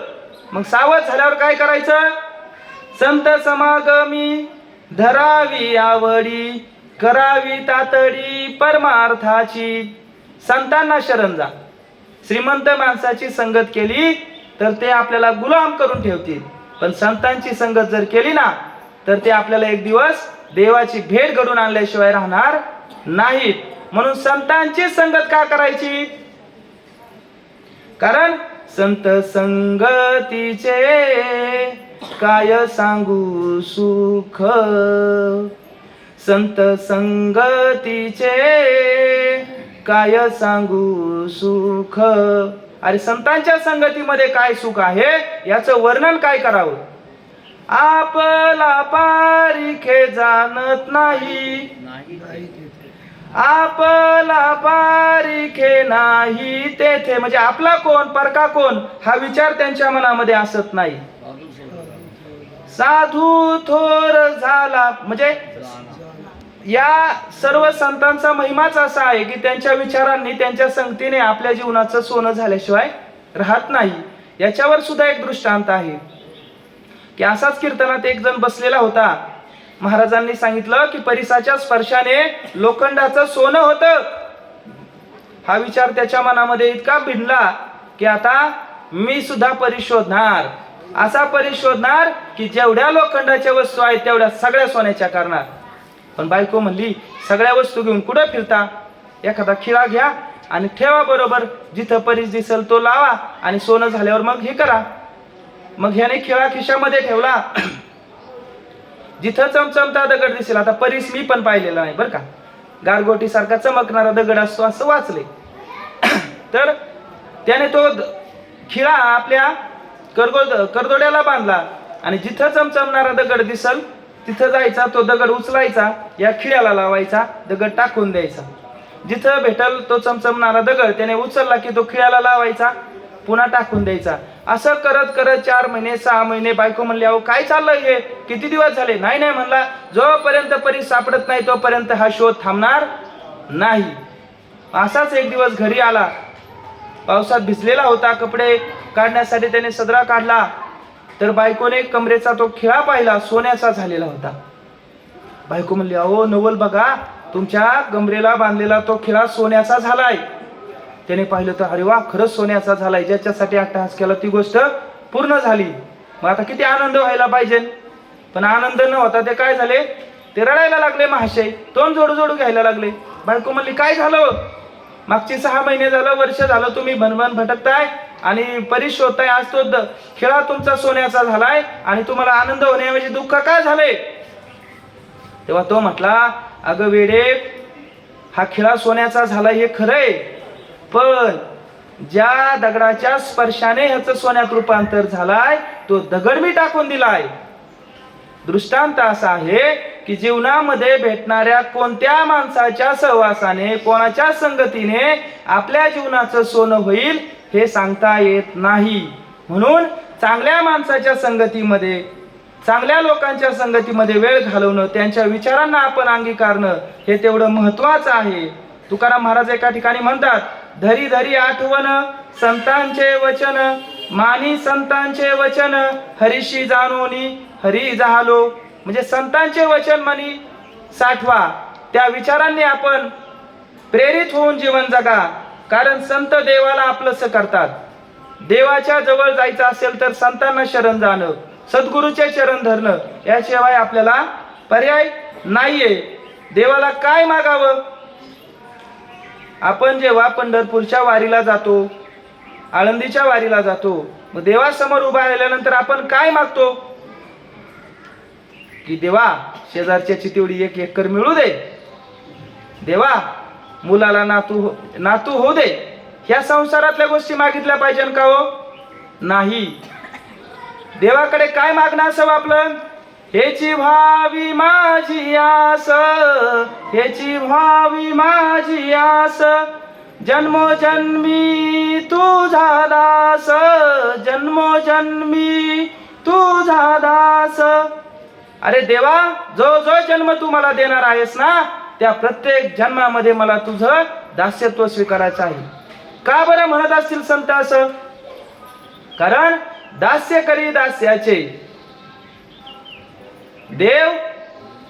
A: मग सावध झाल्यावर काय करायचं? संत समागमी धरावी आवडी, करावी तातडी परमार्थाची. संतांना शरण जा. श्रीमंत माणसाची संगत केली तर ते आपल्याला गुलाम करून ठेवतील, पण संतांची संगत जर केली ना तर ते आपल्याला एक दिवस देवाची भेट घडून आणल्याशिवाय राहणार नाहीत. म्हणून संतांची संगत का करायची? कारण संत संगतीचे काय सांगू सुख, संत संगतीचे काय सांगू सुख. अरे संतांच्या संगतीमध्ये काय सुख आहे याचं वर्णन काय करावं? आपला पारिखे जाणत नाही, आपला पारिखे नाही तेथे. म्हणजे आपला कोण परका कोण हा विचार त्यांच्या मनामध्ये असत नाही. साधू थोर झाला म्हणजे या सर्व संतांचा महिमाच असा आहे की त्यांच्या विचारांनी त्यांच्या संगतीने आपल्या जीवनाचं सोनं झाल्याशिवाय राहत नाही. याच्यावर सुद्धा एक दृष्टांत आहे की असाच कीर्तनात एक जण बसलेला होता. महाराजांनी सांगितलं की परिसाच्या स्पर्शाने लोखंडाचं सोनं होतं. हा विचार त्याच्या मनामध्ये इतका भिनला की आता मी सुद्धा परिशोधणार, असा परिशोधणार की जेवढ्या लोखंडाच्या वस्तू आहेत तेवढ्या सगळ्या सोन्याच्या करणार. पण बायको म्हणली सगळ्या वस्तू घेऊन कुठं फिरता, एखादा खिळा घ्या आणि ठेवा बरोबर, जिथं परीस दिसल तो लावा आणि सोनं झाल्यावर मग हे करा. मग ह्याने खिळा खिशामध्ये ठेवला. जिथं चमचमता दगड दिसेल, आता परीस मी पण पाहिलेला नाही बरं का, गारगोटी सारखा चमकणारा दगड असतो असं वाचले. तर त्याने तो खिळा आपल्या करदोड्याला बांधला आणि जिथं चमचमणारा दगड दिसल तिथं जायचा, तो दगड उचलायचा, या खिळ्याला लावायचा, दगड टाकून द्यायचा. जिथं भेटल तो चमचमणारा दगड त्याने उचलला की तो खिळ्याला लावायचा, पुन्हा टाकून द्यायचा. असं करत करत 4 महिने 6 महिने. बायको म्हणली अहो काय चाललंय हे, किती दिवस झाले? नाही नाही म्हणला, जोपर्यंत परीस सापडत नाही तोपर्यंत हा शोध थांबणार नाही. असाच एक दिवस घरी आला, पावसात भिजलेला होता, कपडे काढण्यासाठी त्याने सदरा काढला तर बायकोने कमरेचा तो खिळा पाहिला, सोन्याचा झालेला होता. बायको म्हणली, अहो नवल बघा, तुमच्या कमरेला बांधलेला तो खिळा सोन्याचा झालाय. त्याने पाहिलं तर अरे वा, खरंच सोन्याचा झालाय. ज्याच्यासाठी अट्टहास केला ती गोष्ट पूर्ण झाली. मग आता किती आनंद व्हायला पाहिजे, पण आनंद न होता ते काय झाले, ते रडायला लागले. महाशय तोंड जोडू जोडू घ्यायला लागले. बायको म्हणली, काय झालं? मागची 6 महिने झालं, वर्ष झालं तुम्ही भनभन भटकताय आणि परीश शोधताय. आज तो खिळा तुमचा सोन्याचा झालाय आणि तुम्हाला आनंद होण्याऐवजी दुःख काय झाले? तेव्हा तो म्हटला, अगं वेडे, हा खिळा सोन्याचा झालाय हे खरंय, पण ज्या दगडाच्या स्पर्शाने ह्याचं सोन्यात रूपांतर झालाय तो दगड मी टाकून दिलाय. दृष्टांत असा आहे की जीवनामध्ये भेटणाऱ्या कोणत्या माणसाच्या सहवासाने, कोणाच्या संगतीने आपल्या जीवनाचं सोनं होईल हे सांगता येत नाही. म्हणून चांगल्या माणसाच्या संगतीमध्ये, चांगल्या लोकांच्या संगतीमध्ये वेळ घालवणं, त्यांच्या विचारांना आपण अंगीकारणं हे तेवढं महत्वाचं आहे. तुकाराम महाराज एका ठिकाणी म्हणतात, धरी धरी आठवण संतांचे वचन, मानी संतांचे वचन, हरीशी जानोनी हरी झालो. म्हणजे संतांचे वचन मानी साठवा, त्या विचारांनी आपण प्रेरित होऊन जीवन जगा. कारण संत देवाला आपलंसं करतात. देवाच्या जवळ जायचं असेल तर संतांना शरण जाणं, सद्गुरूचे चरण धरणं, याशिवाय आपल्याला पर्याय नाहीये. देवाला काय मागावं? आपण जेव्हा पंढरपूरच्या वारीला जातो, आळंदीच्या वारीला जातो, मग देवासमोर उभा राहिल्यानंतर आपण काय मागतो? की देवा शेजारच्याची तेवढी 1 एकर मिळू दे, देवा मुलाला नातू होऊ दे. ह्या संसारातल्या गोष्टी मागितल्या पाहिजे का हो? नाही. देवाकडे काय मागणं असावं आपलं? हेची व्हावी माझी आस, हेची व्हावी माझी आस, जन्मोजन्मी तुझा दास, जन्मोजन्मी तुझा दास. अरे देवा, जो जो जन्म तू मला देणार आहेस ना, त्या प्रत्येक जन्मामध्ये मला तुझं दास्यत्व स्वीकारायचं आहे. का बरं म्हणत असतील संत असं? कारण दास्य करी दास्याचे. देव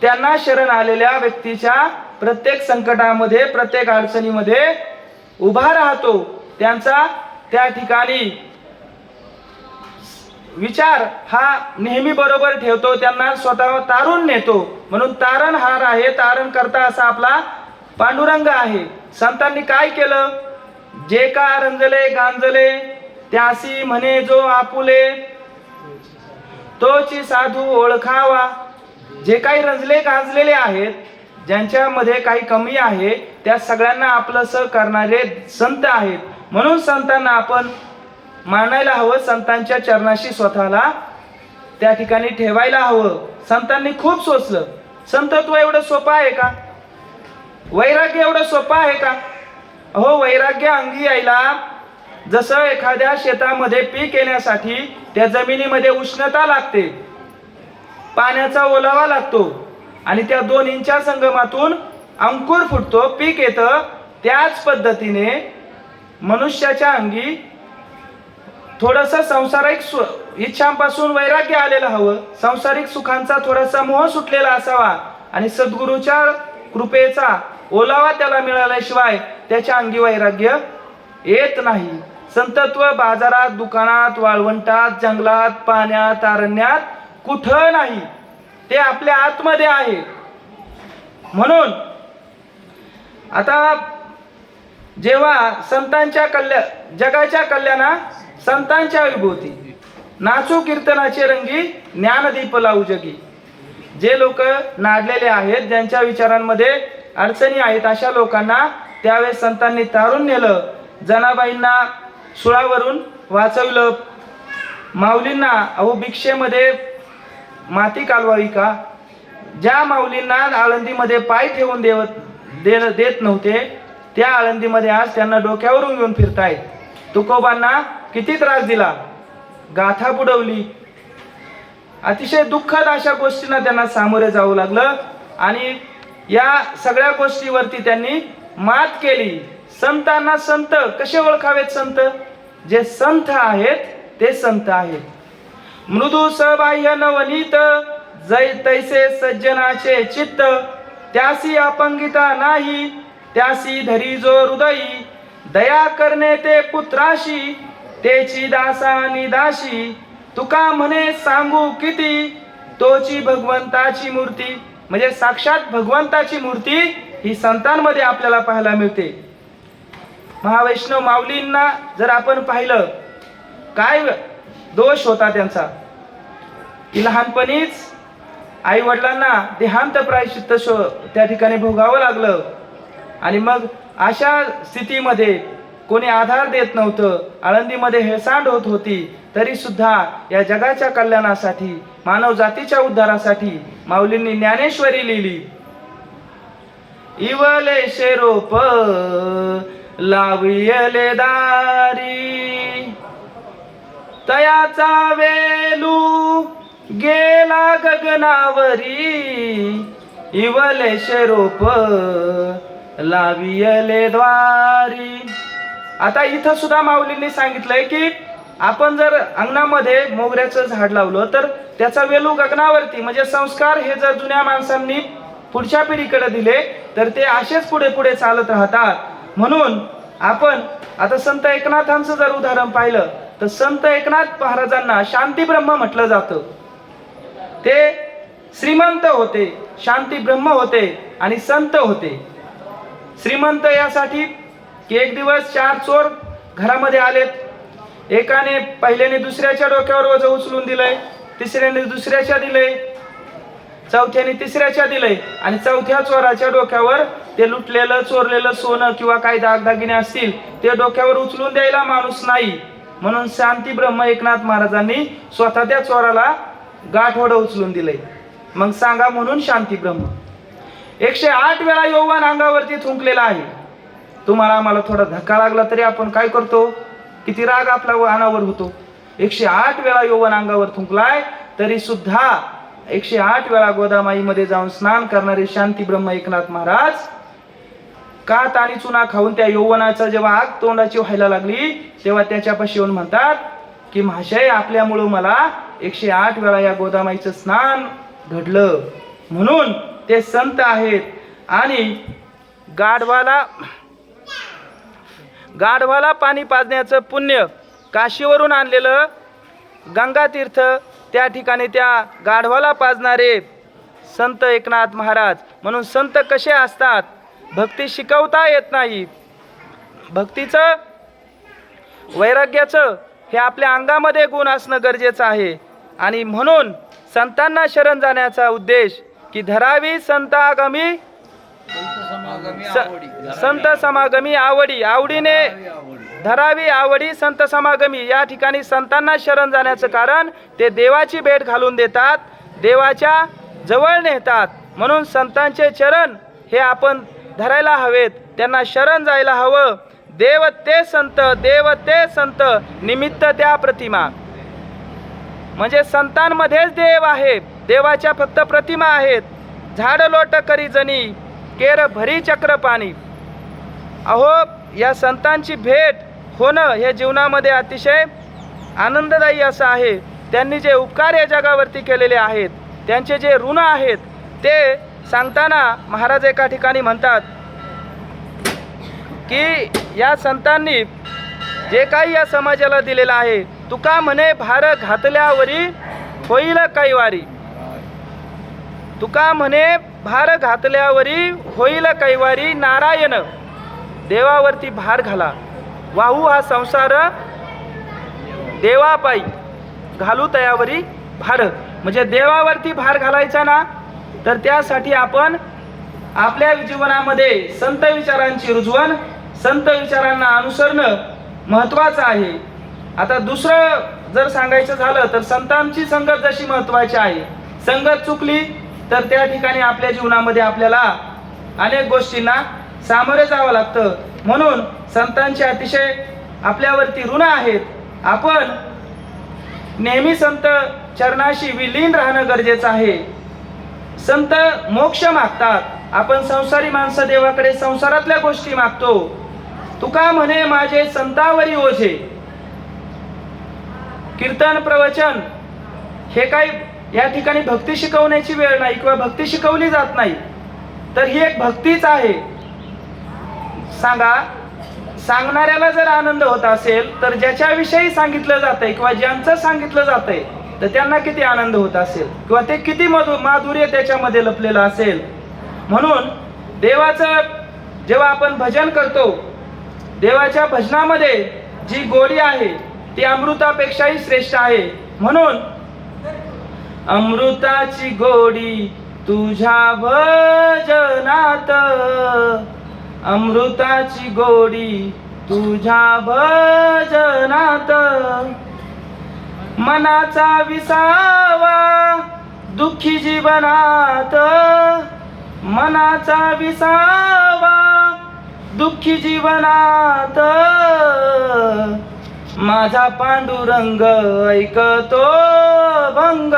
A: त्यांना शरण आलेल्या व्यक्तीच्या प्रत्येक संकटामध्ये, प्रत्येक अडचणीमध्ये उभा राहतो. त्यांचा त्या ठिकाणी विचार हा नेहमी बरोबर ठेवतो, त्यांना स्वतः तारून नेतो. म्हणून तारणहार आहे, तारण करता असा आपला पांडुरंग आहे. संतांनी काय केलं? जे का रंजले गांजले त्यासी म्हणे जो आपुले, तोची साधू ओळखावा. जे काही रंजले गांजलेले आहेत, ज्यांच्यामध्ये काही कमी आहे, त्या सगळ्यांना आपलंसं करणारे संत आहेत. म्हणून संतांना आपण मानायला हवं, संतांच्या चरणाशी स्वतःला त्या ठिकाणी ठेवायला हवं. संतांनी खूप सोचलं. संतत्व एवढं सोपं आहे का? वैराग्य एवढं सोपं आहे का? अहो, वैराग्य अंगी यायला जसं एखाद्या शेतामध्ये पीक येण्यासाठी त्या जमिनीमध्ये उष्णता लागते, पाण्याचा ओलावा लागतो आणि त्या दोन्हींच्या संगमातून अंकुर फुटतो, पीक येतं. त्याच पद्धतीने मनुष्याच्या अंगी थोडंसं सांसारिक इच्छांपासून वैराग्य आलेलं हवं. सांसारिक सुखांचा थोडासा मोह सुटलेला असावा आणि सद्गुरूच्या कृपेचा ओलावा त्याला मिळाल्याशिवाय त्याच्या अंगी वैराग्य येत नाही. संतत्व बाजारात, दुकानात, वाळवंटात, जंगलात, पाण्यात, अरण्यात कुठं नाही, ते आपल्या आतमध्ये आहे. म्हणून आता जेव्हा संतांच्या जगाच्या कल्याणा संतांच्या विभूती, नाचू कीर्तनाचे रंगी, ज्ञानदीप लावू जगी. जे लोक नाडलेले आहेत, ज्यांच्या विचारांमध्ये अडचणी आहेत, अशा लोकांना त्यावेळेस संतांनी तारून नेलं. जनाबाईंना सुळावरून वाचवलं. माऊलींना अहो भिक्षेमध्ये माती कालवावी का? ज्या माऊलींना आळंदीमध्ये पाय ठेवून देत नव्हते, त्या आळंदीमध्ये आज त्यांना डोक्यावरून घेऊन फिरतायत. तुकोबांना किती त्रास दिला, गाथा बुडवली. अतिशय दुःखद अशा गोष्टींना त्यांना सामोरे जावं लागलं आणि या सगळ्या गोष्टीवरती त्यांनी मात केली. संतांना संत कसे ओळखावेत? संत जे संत आहेत ते संत आहेत. मृदू सबाह्य नवनीत जै तैसे सज्जनाचे चित्त, त्यासी अपंगिता नाही त्यासी धरी जो हृदयी, दया करणे ते पुत्राशी तेची दासानी दाशी, तुका म्हणे सांगू किती तोची भगवंताची मूर्ती. म्हणजे साक्षात भगवंताची मूर्ती ही संतांमध्ये आपल्याला पाहायला मिळते. महावैष्णव माऊलींना जर आपण पाहिलं, काय दोष होता त्यांचा, की लहानपणीच आई वडिलांना देहांत प्रायश्चित्त त्या ठिकाणी भोगावं लागलं. आणि मग अशा स्थितीमध्ये कोणी आधार देत नव्हतं, आळंदीमध्ये हेळसांड होत होती, तरी सुद्धा या जगाच्या कल्याणासाठी, मानव जातीच्या उद्धारासाठी माऊलींनी ज्ञानेश्वरी लिहिली. इवले शेरोप लावियले दारी, तयाचा वेलू गेला गगनावरी, इवले शेरोप लावियले द्वारी. आता इथं सुद्धा माऊलींनी सांगितलंय की आपण जर अंगणामध्ये मोगऱ्याचं झाड लावलं तर त्याचा वेलू गगनावरती, म्हणजे संस्कार हे जर जुन्या माणसांनी पुढच्या पिढीकडे दिले तर ते असेच पुढे पुढे चालत राहतात. म्हणून आपण आता संत एकनाथांचं जर उदाहरण पाहिलं तर संत एकनाथ महाराजांना शांती ब्रह्म म्हटलं जातं. ते श्रीमंत होते, शांती ब्रह्म होते आणि संत होते. श्रीमंत यासाठी की एक दिवस 4 चोर घरामध्ये आलेत. एकाने पहिल्याने दुसऱ्याच्या डोक्यावर ओझं उचलून दिलंय, तिसऱ्याने दुसऱ्याच्या दिलंय, चौथ्याने तिसऱ्याच्या दिलंय आणि चौथ्या चोराच्या डोक्यावर ते लुटलेलं चोरलेलं सोनं किंवा काही दागदागिने असतील ते डोक्यावर उचलून द्यायला माणूस नाही. म्हणून शांती ब्रह्म एकनाथ महाराजांनी स्वतः त्या चोराला गाठोडं उचलून दिलंय. मग सांगा, म्हणून शांती ब्रह्म 108 वेळा यौवन अंगावरती थुंकलेला आहे. तुम्हाला आम्हाला थोडा धक्का लागला तरी आपण काय करतो, किती राग आपला अनावर होतो. 108 वेळा यौवन अंगावर थुंकलाय तरी सुद्धा 108 वेळा गोदामाईमध्ये जाऊन स्नान करणारे शांती ब्रह्म एकनाथ महाराज कात आणि चुना खाऊन त्या यौवनाचा जेव्हा आग तोंडाची व्हायला लागली तेव्हा त्याच्यापाशी येऊन म्हणतात की महाशय, आपल्यामुळं मला 108 वेळा या गोदामाईचं स्नान घडलं. म्हणून ते संत आहेत. आणि गाढवाला पाणी पाजण्याचं पुण्य काशीवरून आणलेलं गंगा तीर्थ, त्या ठिकाणी त्या गाढवाला पाजणारे संत एकनाथ महाराज. म्हणून संत कसे असतात, भक्ती शिकवता येत नाही, भक्तीचं वैराग्याचं हे आपल्या अंगामध्ये गुण असणं गरजेचं आहे. आणि म्हणून संतांना शरण जाण्याचा उद्देश की धरावी संतागमी संत समागमी आवडी, आवडीने धरावी आवडी संत समागमी. या ठिकाणी संतांना शरण जाण्याचं कारण ते देवाची भेट घालून देतात, देवाच्या जवळ नेतात. म्हणून संतांचे चरण हे आपण धरायला हवेत, त्यांना शरण जायला हवं. देव ते संत, देव ते संत, निमित्त त्या प्रतिमा. म्हणजे संतांमध्येच देव आहे, देवाच्या फक्त प्रतिमा आहेत. झाड लोट करी जनी केर भरी चक्र पाणी. अहो, या संतांची भेट होणं हे जीवनामध्ये अतिशय आनंददायी असं आहे. त्यांनी जे उपकार या जगावरती केलेले आहेत, त्यांचे जे ऋण आहेत ते सांगताना महाराज एका ठिकाणी म्हणतात की या संतांनी जे काही या समाजाला दिलेलं आहे, तुका म्हणे भार घातल्यावरी होईल कैवारी. तुका म्हणे भार घातल्यावरी होईल कैवारी. नारायण, देवावरती भार घाला. वाहू हा संसार देवापायी घालू तयावरी भार. म्हणजे देवावरती भार घालायचा ना, तर त्यासाठी आपण आपल्या जीवनामध्ये संत विचारांची रुजवण, संत विचारांना अनुसरणं महत्त्वाचं आहे. आता दुसरं जर सांगायचं झालं तर संतांची संगत जशी महत्त्वाची आहे, संगत चुकली तर त्या ठिकाणी आपल्या जीवनामध्ये आपल्याला अनेक गोष्टींना सामोरे जावं लागतं. म्हणून संतांचे अतिशय आपल्यावरती ऋण आहेत. आपण नेहमी संत चरणाशी विलीन राहणं गरजेचं आहे. संत मोक्ष मागतात, आपण संसारी माणसं देवाकडे संसारातल्या गोष्टी मागतो. तुका म्हणे माझे संतावरी ओझे. कीर्तन प्रवचन हे काही या ठिकाणी भक्ती शिकवण्याची वेळ नाही किंवा भक्ती शिकवली जात नाही, तर ही एक भक्तीच आहे. सांगा, सांगणाऱ्याला जर आनंद होत असेल तर ज्याच्याविषयी सांगितलं जातंय किंवा ज्यांचं सांगितलं जातंय तर त्यांना किती आनंद होत असेल किंवा ते किती माधुर्य त्याच्यामध्ये लपलेलं असेल. म्हणून देवाचं जेव्हा आपण भजन करतो, देवाच्या भजनामध्ये जी गोडी आहे ती अमृतापेक्षाही श्रेष्ठ आहे. म्हणून अमृताची गोडी तुझ्या भजनात, अमृताची गोडी तुझ्या भजनात, मनाचा विसावा दुःखी जीवनात, मनाचा विसावा दुःखी जीवनात, माझा पांडुरंग ऐकतो भंग,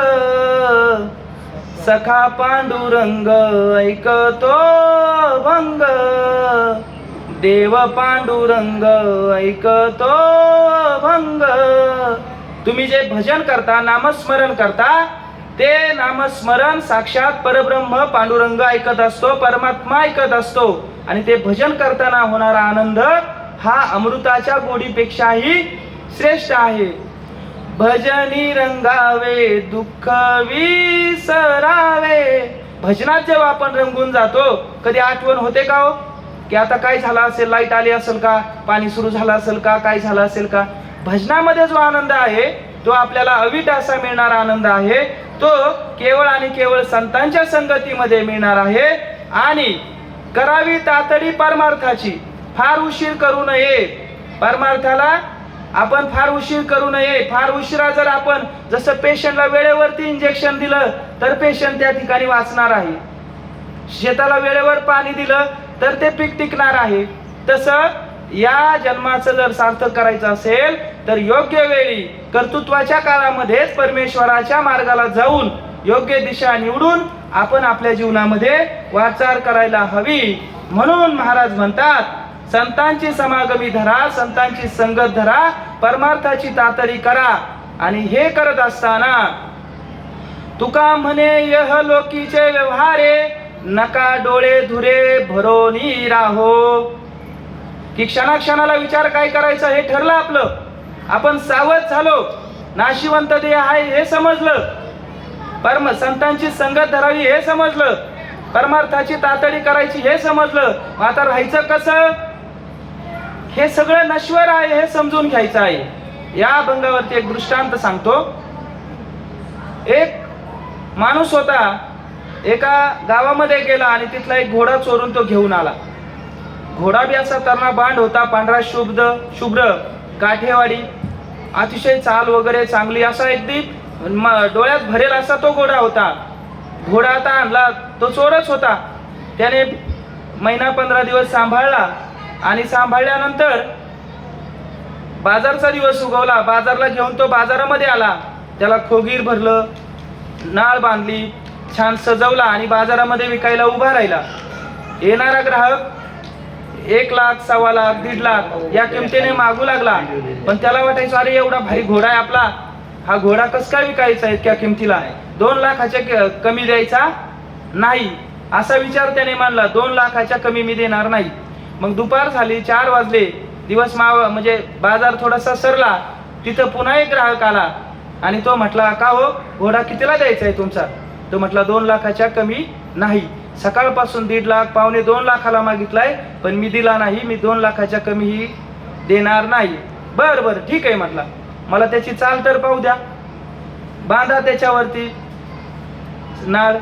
A: सखा पांडुरंग ऐकतो भंग, देव पांडुरंग ऐकतो भंग. तुम्ही जे भजन करता, नामस्मरण करता, ते नामस्मरण साक्षात परब्रह्म पांडुरंग ऐकत असतो, परमात्मा ऐकत असतो. आणि ते भजन करताना होणारा आनंद हा अमृताच्या गोडीपेक्षाही श्रेष्ठ आहे. भजनी रंगावे दुःख विसरावे. भजनात जेव्हा आपण रंगून जातो, कधी आठवण होते का हो की आता काय झालं असेल, लाईट आली असेल का, पाणी सुरू झालं असेल का, काय झालं असेल का. भजनामध्ये जो आनंद आहे तो आपल्याला अवीट असा मिळणारा आनंद आहे. तो केवळ आणि केवळ संतांच्या संगतीमध्ये मिळणार आहे. आणि करावी तातडी परमार्थाची, फार उशीर करू नये. परमार्थाला आपण फार उशीर करू नये. फार उशिरा जर आपण जसं पेशंटला वेळेवरती इंजेक्शन दिलं तर पेशंट त्या ठिकाणी वाचणार आहे. शेताला वेळेवर पाणी दिलं तर ते पीक टिकणार आहे. तसं या जन्माचं जर सार्थक करायचं असेल तर योग्य वेळी कर्तृत्वाच्या काळामध्येच परमेश्वराच्या मार्गाला जाऊन योग्य दिशा निवडून आपण आपल्या जीवनामध्ये वाटचाल करायला हवी. म्हणून महाराज म्हणतात, संतांची समागमी धरा, संतांची संगत धरा, परमार्थाची तातडी करा. आणि हे करत असताना तुका म्हणे यह लोकीचे व्यवहारे, नका डोळे धुरे भरोनी राहो. की क्षणाक्षणाला विचार काय करायचा हे ठरलं आपलं. आपण सावध झालो, नाशिवंत देह आहे हे समजलं, संतांची संगत धरावी हे समजलं, परमार्थाची तातडी करायची हे समजलं. आता राहायचं कसं, हे सगळं नश्वर आहे हे समजून घ्यायचं आहे. या अभंगावरती एक दृष्टांत सांगतो. एक माणूस होता, एका गावामध्ये गेला आणि तिथला एक घोडा चोरून तो घेऊन आला. घोडा बी असा तरणा बांड होता, पांढरा शुभ्र काठेवाडी, अतिशय चाल वगैरे चांगली, असा एकदम डोळ्यात भरेल असा तो घोडा होता. घोडा आता आणला, तो चोरच होता. त्याने महिना 15 दिवस सांभाळला आणि सांभाळल्यानंतर बाजारचा दिवस उगवला. बाजारला घेऊन तो बाजारामध्ये आला. त्याला खोगीर भरलं, नाळ बांधली, छान सजवला आणि बाजारामध्ये विकायला उभा राहिला. येणारा ग्राहक 1 लाख, 1.25 लाख, 1.5 लाख या किमतीने मागू लागला. पण त्याला वाटायचं, अरे एवढा भारी घोडा आहे आपला, हा घोडा कस काय विकायचा इतक्या किमतीला, 2 लाखाच्या कमी द्यायचा नाही असा विचार त्याने मांडला. 2 लाखाच्या कमी मी देणार नाही. मग दुपार झाली, 4 वाजले, दिवस म्हणजे बाजार थोडासा सरला. तिथं पुन्हा एक ग्राहक आला आणि तो म्हटला, का हो घोडा कितीला द्यायचा आहे तुमचा. तो म्हटला 2 लाखाच्या कमी नाही. सकाळपासून 1.5 लाख, 1.25-2 लाखाला मागितलाय, पण मी दिला नाही. मी 2 लाखाच्या कमीही देणार नाही. बर बर ठीक आहे म्हटला, मला त्याची चाल तर पाहू द्या. बांधा त्याच्यावरती नाळ,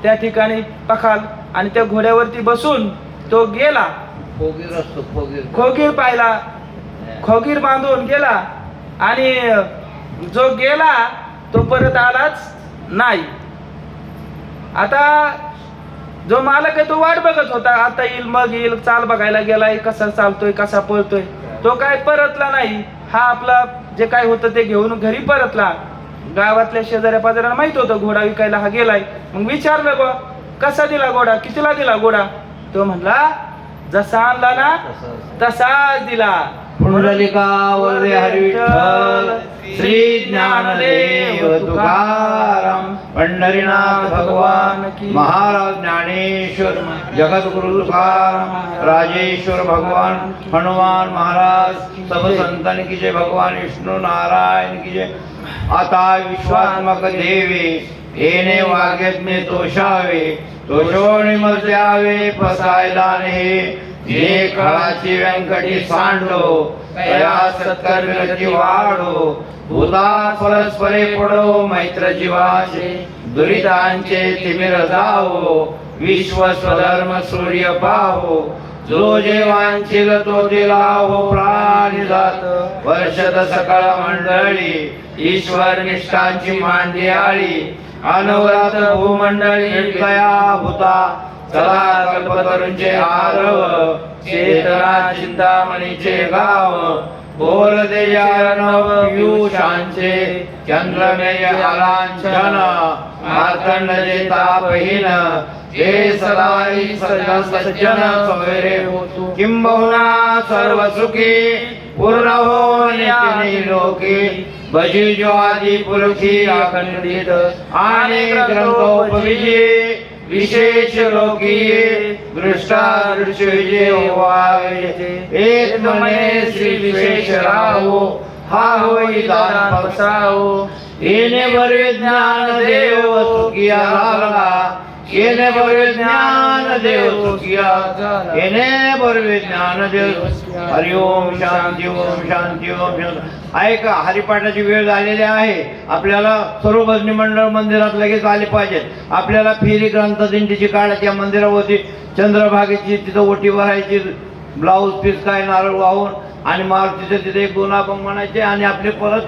A: त्या ठिकाणी पखाल, आणि त्या घोड्यावरती बसून तो गेला. खोगीर पाहिला, खोगीर बांधून गेला आणि जो गेला तो परत आलाच नाही. आता जो मालक आहे तो वाट बघत होता, आता येईल मग येईल, चाल बघायला गेलाय, कसा चालतोय, कसा पळतोय. तो काय परतला नाही. हा आपला जे काय होतं ते घेऊन घरी परतला. गावातल्या शेजाऱ्या पाजाऱ्यांना माहित होतं घोडा विकायला हा गेलाय. मग विचारलं, बा कसा दिला घोडा, कितीला दिला घोडा. तो म्हणला, जसा आणला ना तसाच दिला.
C: पुंडलिका वरदे हरी विठ्ठल, श्री ज्ञानदेव तुकाराम, पंढरीनाथ भगवान की, महाराज ज्ञानेश्वर, जगद्गुरु तुकाराम, राजेश्वर भगवान, हनुमान महाराज, सब संतन की जय, भगवान विष्णु नारायण की जय। आता विश्वात्मक देवे येणे वाग्यज्ञ तोषावे, तोषोणी मर्द्यावे पसायला ने, जे खळाची व्यंकटी सांडो, तया सत्कर्मची वाढो, भूतात परस्परे पडो मैत्र जीवाचे, दुरितांचे तिमिर जावो, विश्व स्वधर्म सूर्य पाहो, जो जे वांछिल तो दिला हो प्राणी जात, वर्षद सकळ मंडळी, ईश्वर निष्ठांची मांडी आळी, अनवरात भूमंडळी कया होता, चला कल्पतरूंचे आरव, चेतना चिंतामणीचे गाव, बोल देजानव पीयूषांचे, चंद्रमेय आलांछन, मार्तंड जे तापहीन, हे सदाई सज्जन सोयरे होतु, किंबहुना सर्व सुखी, पूर्ण हो नित्य लोके, भजी जो आदि पुरुषी अखंडित, आणि ग्रंथोपविजय, विशेष लोकीय, दृष्टादृश्य विजय व्हावे, एक मने श्री विशेष राहो, हा होई दान पसाओ, येणे बरे ज्ञान देव सुखिया झाला, येणे बरे ज्ञान देव सुखिया, येणे बरे ज्ञान देव, हरि ओम शांती ओम शांती ओम शांती। ऐका, हरिपाठाची वेळ झालेली आहे, आपल्याला सर्व भजनी मंडळ मंदिरात लगेच आले पाहिजेत। आपल्याला फेरी ग्रंथ दिंडीची काढायची, या मंदिरावरती चंद्रभागेची तिथं ओटी भरायची, ब्लाऊज पीस काय नारळ वाहून, आणि मारुतीचं तिथे एक दोन अभंग म्हणायचे, आणि आपले परत